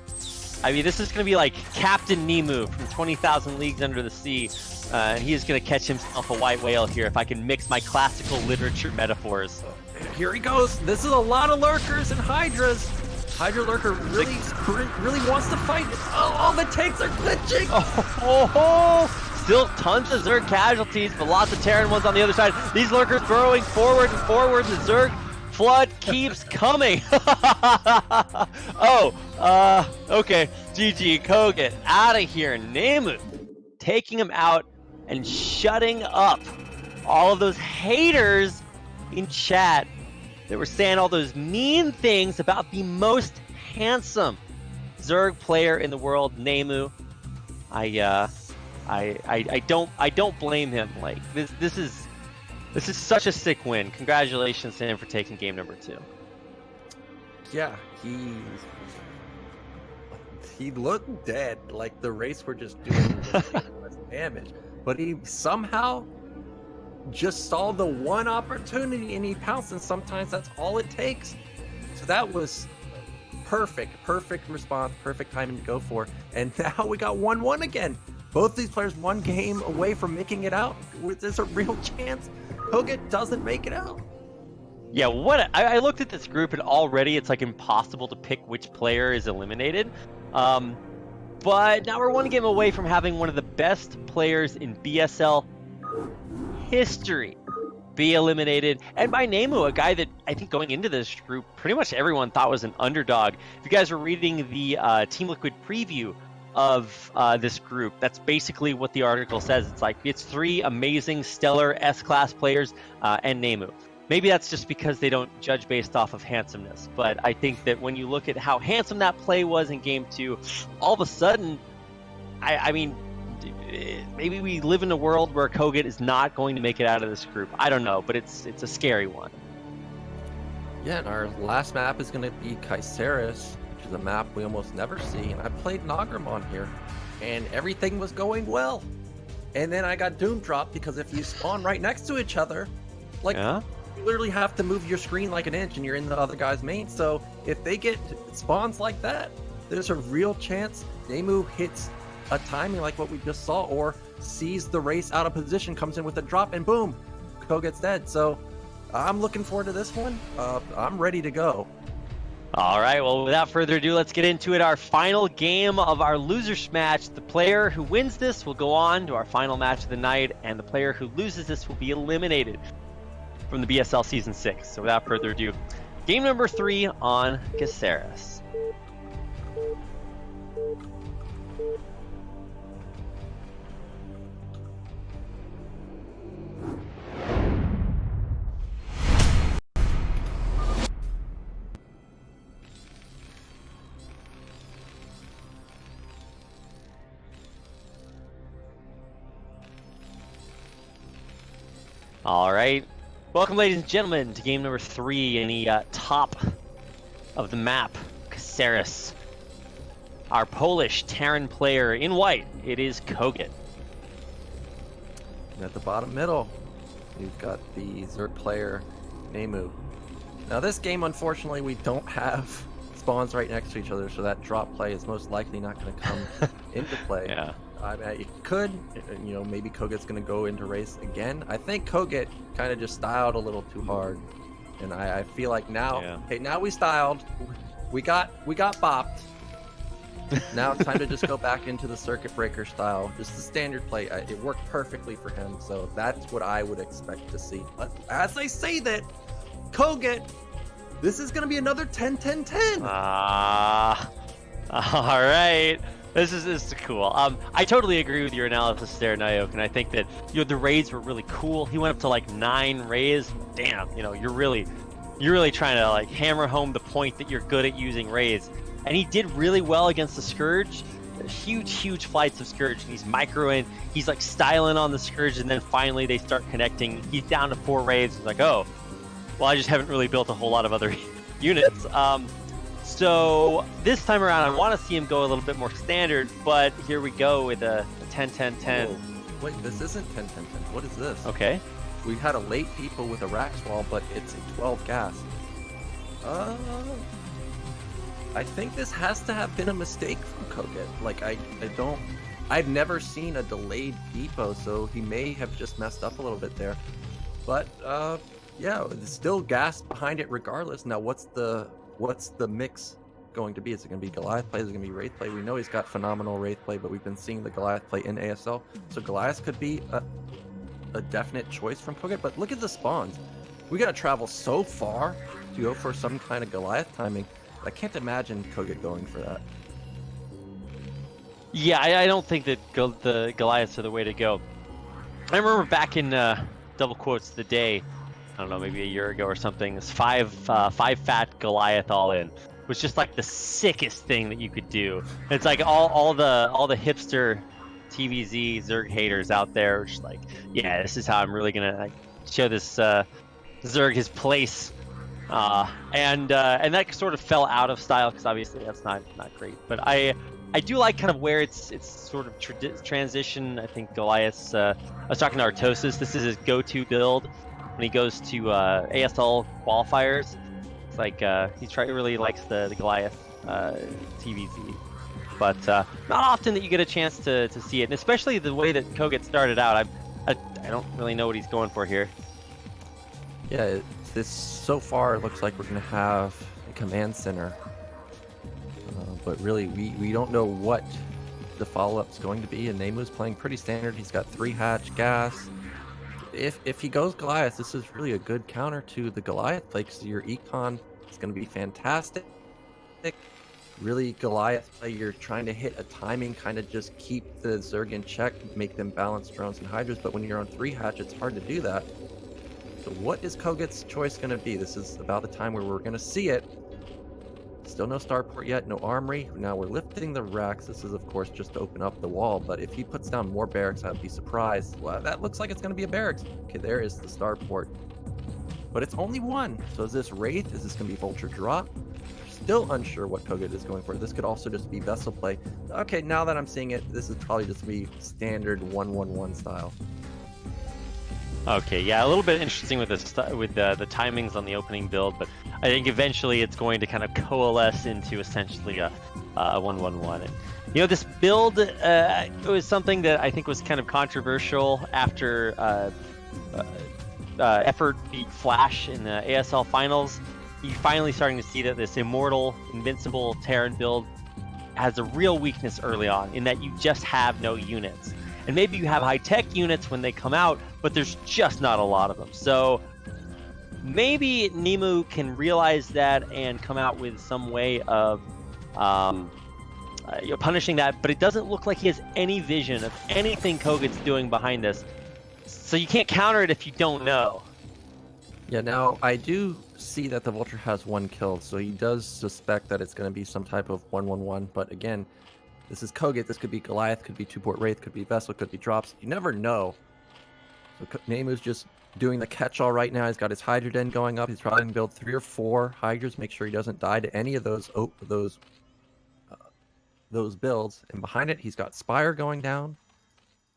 I mean, this is going to be like Captain NeMu from 20,000 Leagues Under the Sea, and he is going to catch himself a white whale here if I can mix my classical literature metaphors. Here he goes. This is a lot of lurkers and hydras. Hydra lurker really wants to fight. Oh, all the tanks are glitching. Still tons of Zerg casualties, but lots of Terran ones on the other side. These lurkers growing forward and forward. The Zerg flood keeps coming. Okay. GG, kogeT, out of here. NeMu taking him out and shutting up all of those haters in chat that were saying all those mean things about the most handsome Zerg player in the world, NeMu. I don't blame him. Like this is such a sick win. Congratulations to him for taking game number 2. Yeah, he looked dead. Like the race were just doing less damage, but he somehow just saw the one opportunity and he pounced, and sometimes that's all it takes. So that was perfect response, perfect timing to go for. And now we got 1-1 again. Both these players one game away from making it out. There's a real chance kogeT doesn't make it out. Yeah, I looked at this group and already it's like impossible to pick which player is eliminated. But now we're one game away from having one of the best players in BSL history be eliminated, and by NeMu, a guy that I think going into this group pretty much everyone thought was an underdog. If you guys were reading the Team Liquid preview of this group, that's basically what the article says. It's like it's 3 amazing stellar S-class players and NeMu. Maybe that's just because they don't judge based off of handsomeness, but I think that when you look at how handsome that play was in game 2, all of a sudden, I mean, maybe we live in a world where kogeT is not going to make it out of this group. I don't know, but it's a scary one. Yeah, and our last map is going to be Kaiseris, which is a map we almost never see. And I played Nagramon here, and everything was going well. And then I got Doom dropped because if you spawn right next to each other, like you literally have to move your screen like an inch, and you're in the other guy's main. So if they get spawns like that, there's a real chance NeMu hits a timing like what we just saw, or sees the race out of position, comes in with a drop, and boom, kogeT's dead. So I'm looking forward to this one. I'm ready to go. All right, well, without further ado, let's get into it. Our final game of our losers match. The player who wins this will go on to our final match of the night, and the player who loses this will be eliminated from the BSL Season 6. So without further ado, game number 3 on Kaiseris. All right, welcome, ladies and gentlemen, to game number 3 in the top of the map, Kaiseris. Our Polish Terran player in white, it is kogeT. And at the bottom middle, we've got the Zerg player, NeMu. Now this game, unfortunately, we don't have spawns right next to each other, so that drop play is most likely not going to come into play. Yeah. I mean, it could, you know, maybe kogeT's going to go into race again. I think kogeT kind of just styled a little too hard, and I feel like now, hey, now we styled, we got bopped. Now it's time to just go back into the circuit breaker style, just the standard play. It worked perfectly for him, so that's what I would expect to see. But as I say that, kogeT, this is going to be another 10-10-10. All right. This is cool. I totally agree with your analysis there, Nayok, and I think that the raids were really cool. He went up to like 9 raids. Damn, you're really trying to like hammer home the point that you're good at using raids. And he did really well against the Scourge. Huge flights of Scourge, and he's microing. He's like styling on the Scourge, and then finally they start connecting. He's down to 4 raids. He's like, oh, well, I just haven't really built a whole lot of other units. So this time around, I want to see him go a little bit more standard, but here we go with a 10-10-10. Whoa. Wait, this isn't 10-10-10. What is this? Okay. We had a late people with a rack wall, but it's a 12 gas. Uh, I think this has to have been a mistake from kogeT. Like, I've never seen a delayed depot, so he may have just messed up a little bit there. But, yeah, it's still gas behind it regardless. Now, what's the mix going to be? Is it going to be Goliath play? Is it going to be Wraith play? We know he's got phenomenal Wraith play, but we've been seeing the Goliath play in ASL. So Goliath could be a definite choice from kogeT, but look at the spawns. We got to travel so far to go for some kind of Goliath timing. I can't imagine kogeT going for that. Yeah, I don't think that the Goliaths are the way to go. I remember back in double quotes the day, I don't know, maybe a year ago or something, this five fat Goliath all in was just like the sickest thing that you could do. It's like all the hipster TVZ Zerg haters out there are just like, yeah, this is how I'm really gonna like, show this Zerg his place. And that sort of fell out of style because obviously that's not great. But I do like kind of where it's sort of transition. I think Goliath's. I was talking to Artosis. This is his go-to build when he goes to ASL qualifiers. It's like he really likes the Goliath TVZ. But not often that you get a chance to see it, and especially the way that kogeT started out. I don't really know what he's going for here. Yeah, this so far it looks like we're going to have a command center, but really we don't know what the follow-up's going to be. And NeMu's playing pretty standard. He's got 3 hatch gas. If he goes Goliath, this is really a good counter to the Goliath play because your econ is going to be fantastic. Really Goliath play, you're trying to hit a timing, kind of just keep the Zerg in check, make them balance drones and hydras, but when you're on 3 hatch, it's hard to do that. So what is kogeT's choice going to be? This is about the time where we're going to see it. Still no starport yet, no armory. Now we're lifting the racks. This is, of course, just to open up the wall, but if he puts down more barracks, I'd be surprised. Well, that looks like it's going to be a barracks. Okay, there is the starport. But it's only 1. So is this Wraith? Is this going to be Vulture drop? Still unsure what kogeT is going for. This could also just be vessel play. Okay, now that I'm seeing it, this is probably just be standard 1-1-1 style. Okay, yeah, a little bit interesting with the timings on the opening build, but I think eventually it's going to kind of coalesce into essentially a 1-1-1. And you know, this build it was something that I think was kind of controversial after Effort beat Flash in the ASL finals. You're finally starting to see that this immortal, invincible Terran build has a real weakness early on in that you just have no units. And maybe you have high-tech units when they come out, but there's just not a lot of them. So maybe NeMu can realize that and come out with some way of punishing that, but it doesn't look like he has any vision of anything kogeT's doing behind this. So you can't counter it if you don't know. Yeah, now I do see that the Vulture has 1 kill, so he does suspect that it's going to be some type of 1-1-1, but again, this is kogeT. This could be Goliath, could be 2-port Wraith, could be Vessel, could be drops. You never know. So NeMu's just doing the catch-all right now. He's got his Hydra Den going up. He's probably going to build 3 or 4 Hydras, make sure he doesn't die to any of those builds. And behind it, he's got Spire going down.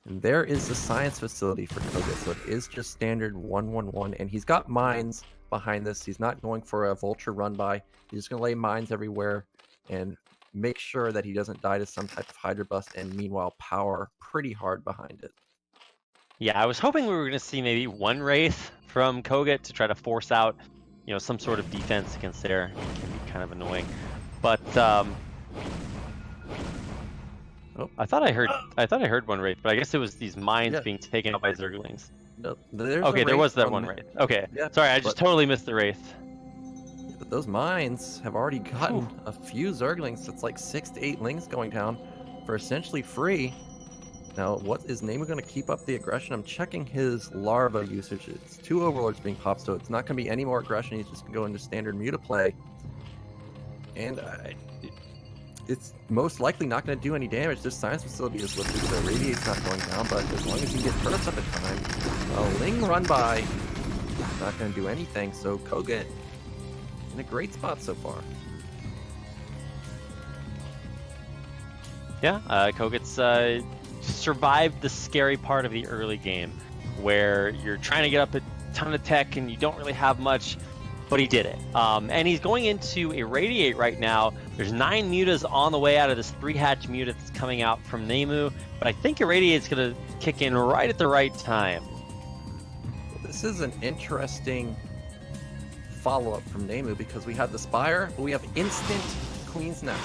And there is the science facility for kogeT. So it is just standard 1-1-1. And he's got mines behind this. He's not going for a Vulture run-by. He's just going to lay mines everywhere and make sure that he doesn't die to some type of Hydra bust, and meanwhile power pretty hard behind it. Yeah, I was hoping we were going to see maybe 1 Wraith from kogeT to try to force out, you know, some sort of defense against there. It can be kind of annoying. But I thought I heard 1 Wraith, but I guess it was these mines being taken out by Zerglings. No, okay, there was that 1 Wraith. Okay, yeah, sorry, I just totally missed the Wraith. But those mines have already gotten a few Zerglings. It's like 6 to 8 lings going down for essentially free. Now, what is NeMu going to keep up the aggression? I'm checking his larva usage. It's 2 overlords being popped, so it's not going to be any more aggression. He's just going to go into standard Muta play. And it's most likely not going to do any damage. This science facility is lifted, so radiate's not going down, but as long as you get turrets up at time, a ling run by, not going to do anything. So kogeT in a great spot so far. Yeah, kogeT's survived the scary part of the early game, where you're trying to get up a ton of tech and you don't really have much. but he did it. And he's going into Irradiate right now. There's 9 mutas on the way out of this 3-hatch muta that's coming out from NeMu, but I think Irradiate's going to kick in right at the right time. This is an interesting follow-up from NeMu because we have the Spire, but we have instant Queen's Nest.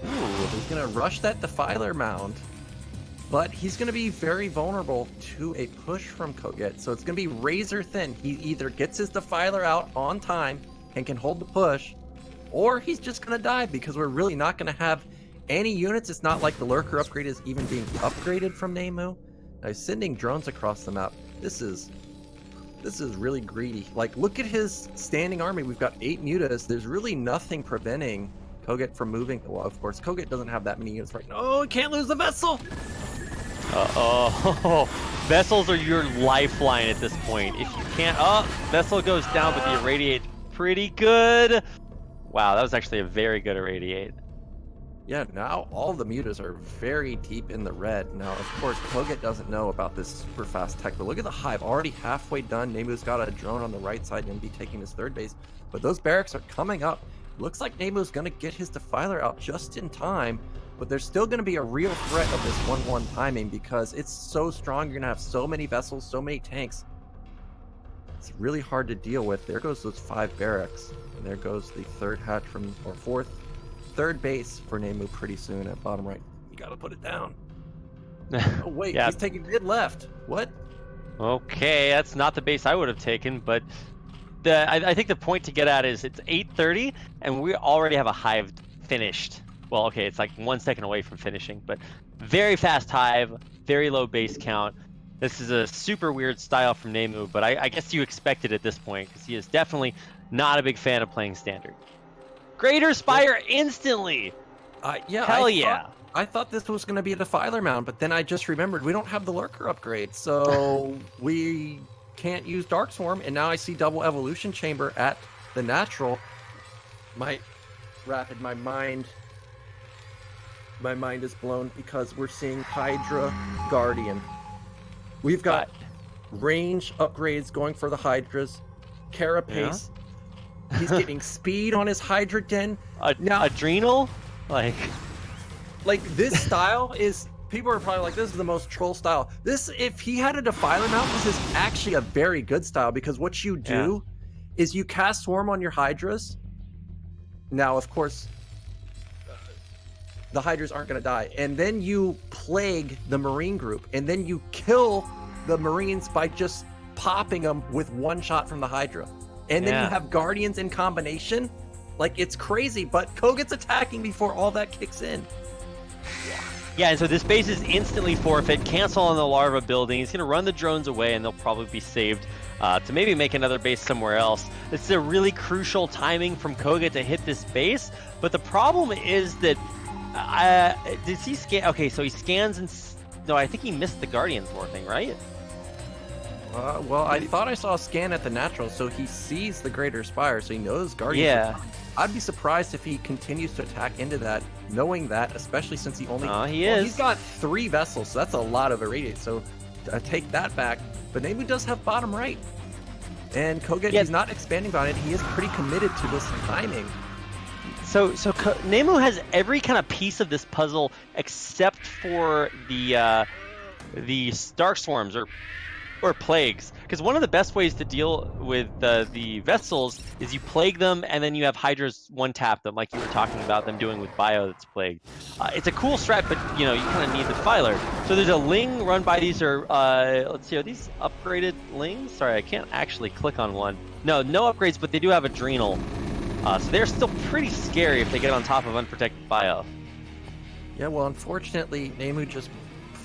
Ooh, he's going to rush that Defiler mound, but he's going to be very vulnerable to a push from kogeT, so it's going to be razor thin. He either gets his Defiler out on time and can hold the push, or he's just going to die because we're really not going to have any units. It's not like the Lurker upgrade is even being upgraded from NeMu. Now he's sending drones across the map. This is really greedy. Like, look at his standing army. We've got 8 mutas. There's really nothing preventing kogeT from moving. Well, of course, kogeT doesn't have that many units right now. Oh, can't lose the vessel! Uh-oh. Vessels are your lifeline at this point. If you can't... Oh, vessel goes down, but the Irradiate pretty good. Wow, that was actually a very good Irradiate. Yeah, now all the mutas are very deep in the red. Now, of course, kogeT doesn't know about this super fast tech, but look at the hive, already halfway done. NeMu's got a drone on the right side and be taking his 3rd base, but those barracks are coming up. Looks like NeMu's going to get his Defiler out just in time, but there's still going to be a real threat of this 1-1 timing because it's so strong. You're going to have so many vessels, so many tanks. It's really hard to deal with. There goes those 5 barracks, and there goes the 3rd hatch from, or 3rd base for NeMu pretty soon at bottom right. You gotta put it down. Oh wait, yeah. He's taking mid left. What? Okay, that's not the base I would have taken, but I think the point to get at is it's 8:30 and we already have a hive finished. Well, okay, it's like 1 second away from finishing, but very fast hive, very low base count. This is a super weird style from NeMu, but I guess you expect it at this point because he is definitely not a big fan of playing standard. Greater Spire instantly! Yeah, Hell yeah. I thought this was going to be a Defiler mound, but then I just remembered we don't have the Lurker upgrade, so we can't use Dark Swarm, and now I see double Evolution Chamber at the natural. My mind is blown because we're seeing Hydra Guardian. We've got range upgrades going for the Hydras, Carapace. Yeah. He's getting speed on his Hydra Den. Now, Adrenal? Like this style is... People are probably like, this is the most troll style. This, if he had a Defiler mount, this is actually a very good style because what you do is you cast Swarm on your Hydras. Now, of course, the Hydras aren't going to die. And then you plague the Marine group. And then you kill the Marines by just popping them with 1 shot from the Hydra. And then you have Guardians in combination. Like, it's crazy, but kogeT's attacking before all that kicks in. Yeah, and so this base is instantly forfeit, cancel on the larva building. He's going to run the drones away, and they'll probably be saved to maybe make another base somewhere else. This is a really crucial timing from kogeT to hit this base, but the problem is that... did he scan? Okay, so he scans and... No, I think he missed the Guardians morphing, right? Well, I thought I saw a scan at the natural, so he sees the Greater Spire, so he knows Guardians. Yeah. I'd be surprised if he continues to attack into that, knowing that, especially since he only... He's got 3 vessels, so that's a lot of Irradiate, so take that back. But NeMu does have bottom right. And kogeT, he's not expanding on it. He is pretty committed to this timing. So NeMu has every kind of piece of this puzzle except for the Dark Swarms or plagues, because one of the best ways to deal with the vessels is you plague them and then you have Hydras 1-tap them, like you were talking about them doing with Bio that's plagued. It's a cool strat, but you kind of need the Defiler. So there's a Ling run by. These are let's see, are these upgraded Lings? Sorry, I can't actually click on one. No upgrades, but they do have Adrenal. So they're still pretty scary if they get on top of unprotected Bio. Yeah, well, unfortunately, NeMu just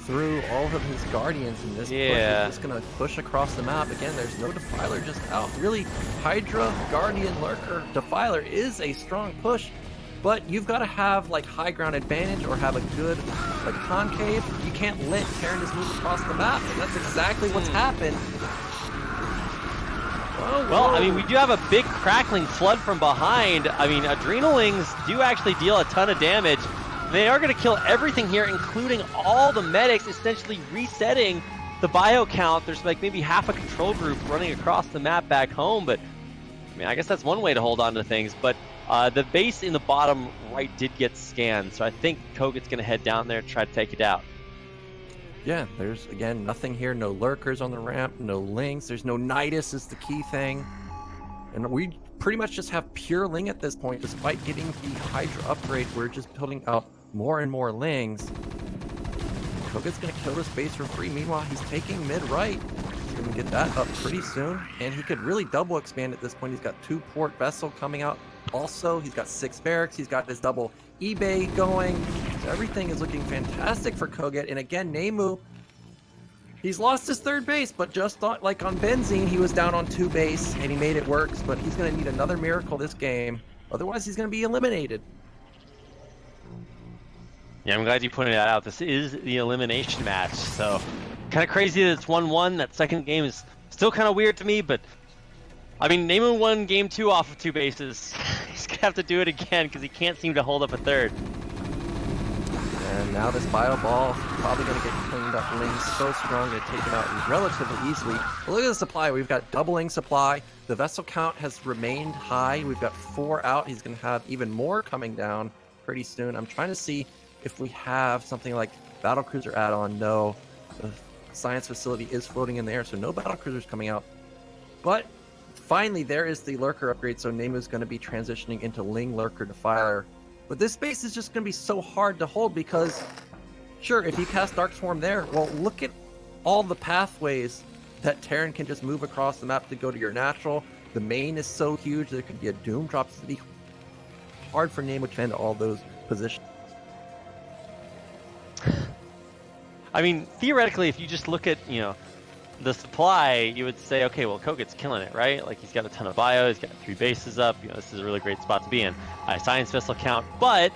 threw all of his Guardians in this push. He's just going to push across the map. Again, there's no Defiler just out. Really, Hydra, Guardian, Lurker, Defiler is a strong push, but you've got to have like high ground advantage or have a good like concave. You can't let Terran just move across the map, and that's exactly what's happened. Well, I mean, we do have a big crackling flood from behind. I mean, Adrenalings do actually deal a ton of damage. They are going to kill everything here, including all the medics, essentially resetting the bio count. There's like maybe half a control group running across the map back home, but mean, I guess that's one way to hold on to things, but the base in the bottom right did get scanned, so I think kogeT's going to head down there and try to take it out. Yeah, there's, again, nothing here. No lurkers on the ramp, no links. There's no Nidus is the key thing. And we pretty much just have pure Ling at this point. Despite getting the Hydra upgrade, we're just building out more and more Lings. kogeT's going to kill this base for free. Meanwhile, he's taking mid-right. He's going to get that up pretty soon. And he could really double expand at this point. He's got 2 port vessel coming out. Also, he's got 6 barracks. He's got his double eBay going. So everything is looking fantastic for kogeT. And again, NeMu, he's lost his 3rd base, but just like on Benzene, he was down on 2 base and he made it work. But he's going to need another miracle this game. Otherwise, he's going to be eliminated. Yeah, I'm glad you pointed that out. This is the elimination match, so kind of crazy that it's 1-1. That second game is still kind of weird to me, but I mean, NeMu won game 2 off of 2 bases. He's gonna have to do it again because he can't seem to hold up a 3rd. And now this bio ball is probably going to get cleaned up. Ling's so strong to take it out relatively easily. But look at the supply. We've got doubling supply. The vessel count has remained high. We've got 4 out. He's going to have even more coming down pretty soon. I'm trying to see if we have something like battlecruiser add-on. No, the science facility is floating in the air, so no battlecruisers coming out. But finally, there is the lurker upgrade, so NeMu's going to be transitioning into Ling Lurker Defiler. But this base is just going to be so hard to hold because, sure, if you cast Dark Swarm there, well, look at all the pathways that Terran can just move across the map to go to your natural. The main is so huge, there could be a Doom drop. It's going to be hard for NeMu to defend all those positions. I mean, theoretically, if you just look at, you know, the supply, you would say, okay, well, kogeT's killing it, right? Like, he's got a ton of bio, he's got 3 bases up, you know, this is a really great spot to be in. Science vessel count, but,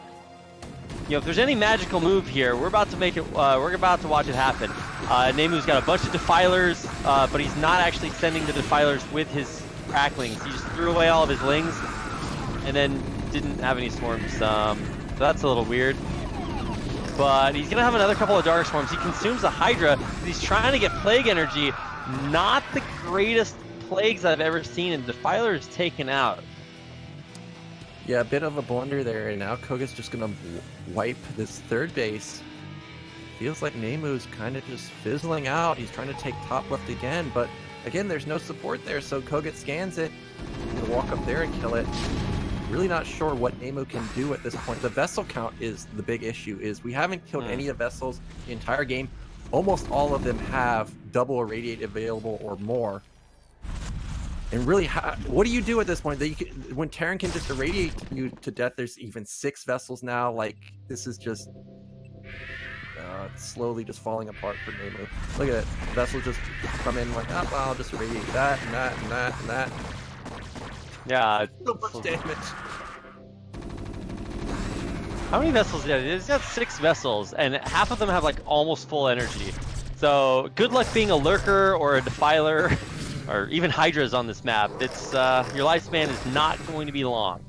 you know, if there's any magical move here, we're about to make it, we're about to watch it happen. NeMu's got a bunch of Defilers, but he's not actually sending the Defilers with his cracklings. He just threw away all of his Lings, and then didn't have any Swarms, so that's a little weird. But he's gonna have another couple of Dark Swarms. He consumes the Hydra. He's trying to get Plague Energy. Not the greatest Plagues I've ever seen, and Defiler is taken out. Yeah, a bit of a blunder there, and now kogeT's just gonna wipe this 3rd base. Feels like NeMu's kind of just fizzling out. He's trying to take top left again, but again, there's no support there, so kogeT scans it. He's gonna walk up there and kill it. Really not sure what NeMu can do at this point. The vessel count is the big issue. Is we haven't killed any of the vessels the entire game. Almost all of them have double irradiate available or more. And really, what do you do at this point? When Terran can just irradiate you to death, there's even 6 vessels now. Like, this is just slowly just falling apart for NeMu. Look at it. Vessels just come in like, oh, well, I'll just irradiate that and that and that and that. Yeah. So much damage. How many vessels? Yeah, he's got 6 vessels, and half of them have like almost full energy. So good luck being a lurker or a defiler, or even hydras on this map. It's your lifespan is not going to be long.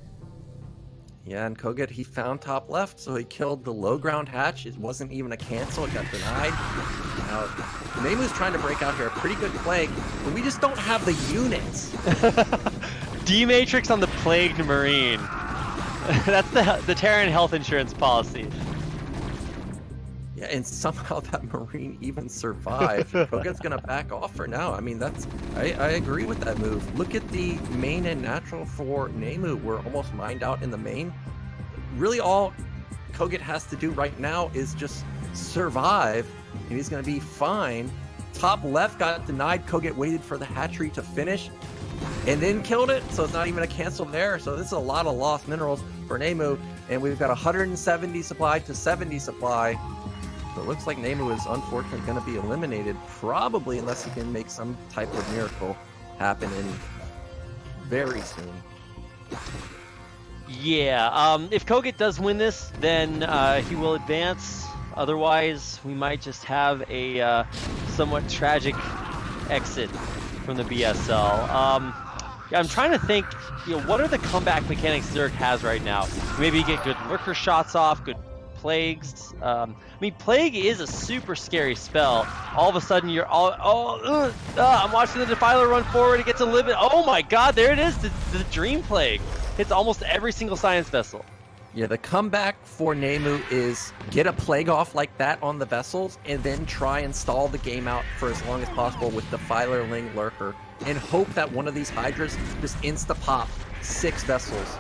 Yeah, and kogeT, he found top left, so he killed the low ground hatch. It wasn't even a cancel, it got denied. Now, NeMu's trying to break out here. A pretty good plague, but we just don't have the units. D-Matrix on the Plagued Marine. That's the Terran health insurance policy. Yeah, and somehow that Marine even survived. kogeT's gonna back off for now. I mean, I agree with that move. Look at the main and natural for NeMu. We're almost mined out in the main. Really all kogeT has to do right now is just survive, and he's gonna be fine. Top left got denied. kogeT waited for the hatchery to finish and then killed it, so it's not even a cancel there. So this is a lot of lost minerals for NeMu, and we've got 170 supply to 70 supply. So it looks like NeMu is unfortunately going to be eliminated, probably unless he can make some type of miracle happen in very soon. Yeah, if kogeT does win this, then he will advance. Otherwise, we might just have a somewhat tragic exit from the BSL. Yeah, I'm trying to think, you know, what are the comeback mechanics Zerg has right now? Maybe get good lurker shots off, good plagues. I mean, plague is a super scary spell. All of a sudden, you're I'm watching the Defiler run forward. It gets a little bit. Oh my God, there it is. The Dream Plague hits almost every single science vessel. Yeah, the comeback for NeMu is get a plague off like that on the vessels, and then try and stall the game out for as long as possible with Defiler, Ling, Lurker, and hope that one of these Hydras just insta-pop 6 vessels.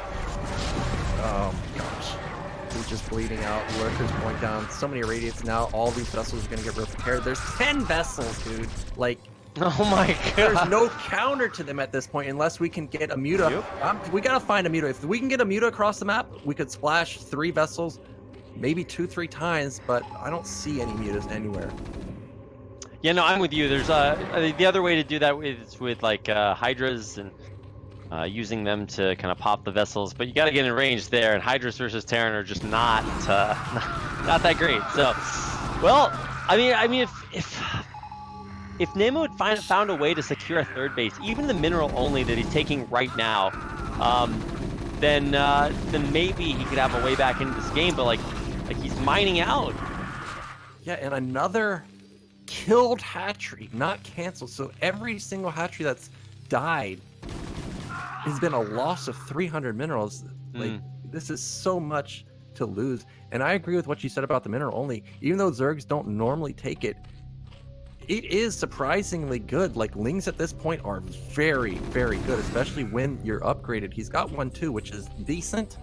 Oh my gosh. He's just bleeding out. Lurker's going down. So many irradiates now. All these vessels are going to get repaired. There's 10 vessels, dude. Like, oh my God. There's no counter to them at this point unless we can get a Muta. Yep. We got to find a Muta. If we can get a Muta across the map, we could splash 3 vessels, maybe 2-3 times, but I don't see any Mutas anywhere. Yeah, no, I'm with you. There's the other way to do that is with like Hydras and using them to kind of pop the vessels, but you got to get in range there, and Hydras versus Terran are just not that great. So, well, I mean, if NeMu had found a way to secure a third base, even the mineral only that he's taking right now, then maybe he could have a way back into this game. But like he's mining out. Yeah, and another killed hatchery, not canceled. So every single hatchery that's died has been a loss of 300 minerals. Like, this is so much to lose. And I agree with what you said about the mineral only. Even though Zergs don't normally take it, it is surprisingly good. Like, Lings at this point are very, very good, especially when you're upgraded. He's got 1 too, which is decent.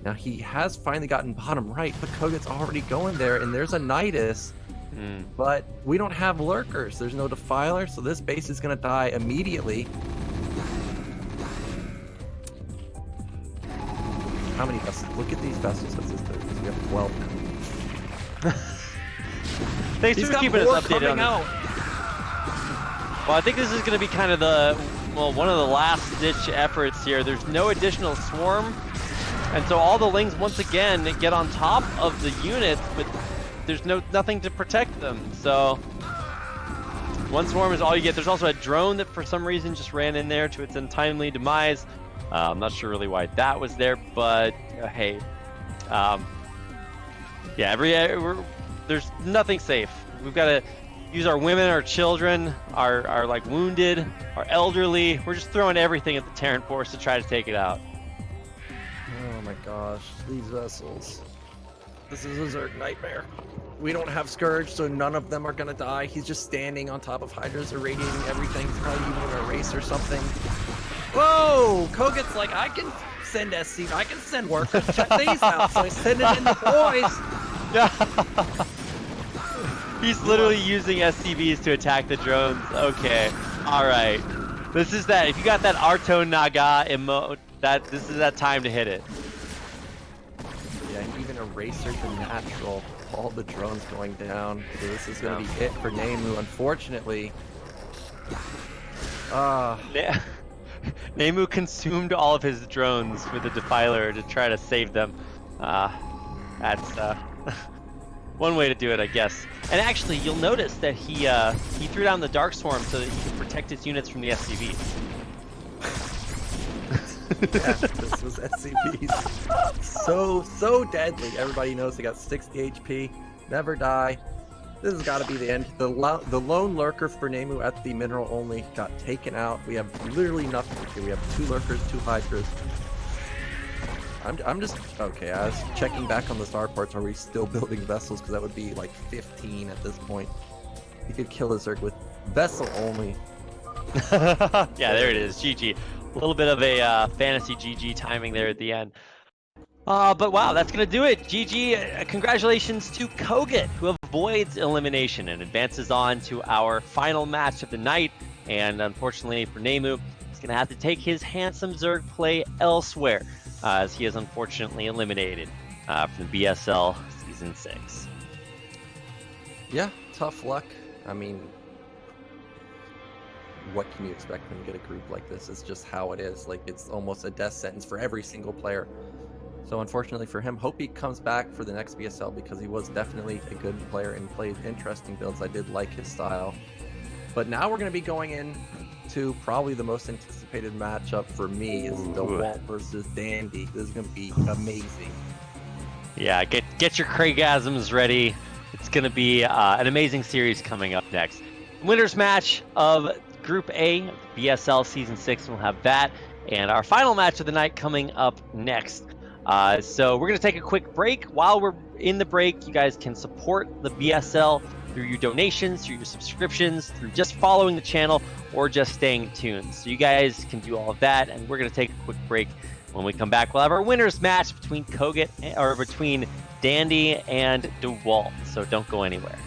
Now, he has finally gotten bottom right, but kogeT's already going there, and there's a Nidus. But we don't have Lurkers. There's no Defiler, so this base is going to die immediately. How many vessels? Look at these vessels. We have 12 now. Thanks for keeping us updated on this. Well, I think this is going to be kind of one of the last-ditch efforts here. There's no additional swarm, and so all the Lings once again get on top of the units, but there's nothing to protect them. So 1 swarm is all you get. There's also a drone that for some reason just ran in there to its untimely demise. I'm not sure really why that was there, but hey, yeah, there's nothing safe. We've got to use our women, our children, our like wounded, our elderly. We're just throwing everything at the Terran force to try to take it out. Oh my gosh, these vessels. This is a Zerg nightmare. We don't have Scourge, so none of them are gonna die. He's just standing on top of Hydras, irradiating everything. He's probably even gonna erase or something. Whoa! kogeT's like, I can send SC, I can send workers, check these out. So I send it in the boys. He's literally using SCVs to attack the drones. Okay, all right. This is that. If you got that Arto Naga emote, this is that time to hit it. Yeah, and even Eraser the natural. All the drones going down. So this is going to be it for NeMu, unfortunately. NeMu consumed all of his drones with the Defiler to try to save them. That's one way to do it, I guess. And actually, you'll notice that he threw down the Dark Swarm so that he could protect his units from the SCVs. Yeah, this was SCVs. So deadly. Everybody knows they got 60 HP. Never die. This has got to be the end. The lone lurker for NeMu at the mineral only got taken out. We have literally nothing to do. We have 2 lurkers, 2 hydras. I'm just okay. I was checking back on the starports. Are we still building vessels? Because that would be like 15 at this point. You could kill a Zerg with vessel only. Yeah, there it is. GG. A little bit of a fantasy GG timing there at the end. But wow, that's going to do it. GG. Congratulations to kogeT, who avoids elimination and advances on to our final match of the night. And unfortunately for NeMu, he's going to have to take his handsome Zerg play elsewhere, as he is unfortunately eliminated from the BSL Season 6. Yeah, tough luck. I mean, what can you expect when you get a group like this? It's just how it is. Like, it's almost a death sentence for every single player. So unfortunately for him, hope he comes back for the next BSL, because he was definitely a good player and played interesting builds. I did like his style. But now we're going to be going in to probably the most anticipated matchup for me is DeWalt versus Dandy. This is going to be amazing. Yeah, get your Craigasms ready. It's going to be an amazing series coming up next. Winners match of Group A, BSL Season 6, and we'll have that. And our final match of the night coming up next. So we're going to take a quick break. While we're in the break, you guys can support the BSL through your donations, through your subscriptions, through just following the channel, or just staying tuned. So you guys can do all of that, and we're going to take a quick break. When we come back, we'll have our winners match between kogeT or between Dandy and DeWalt. So don't go anywhere.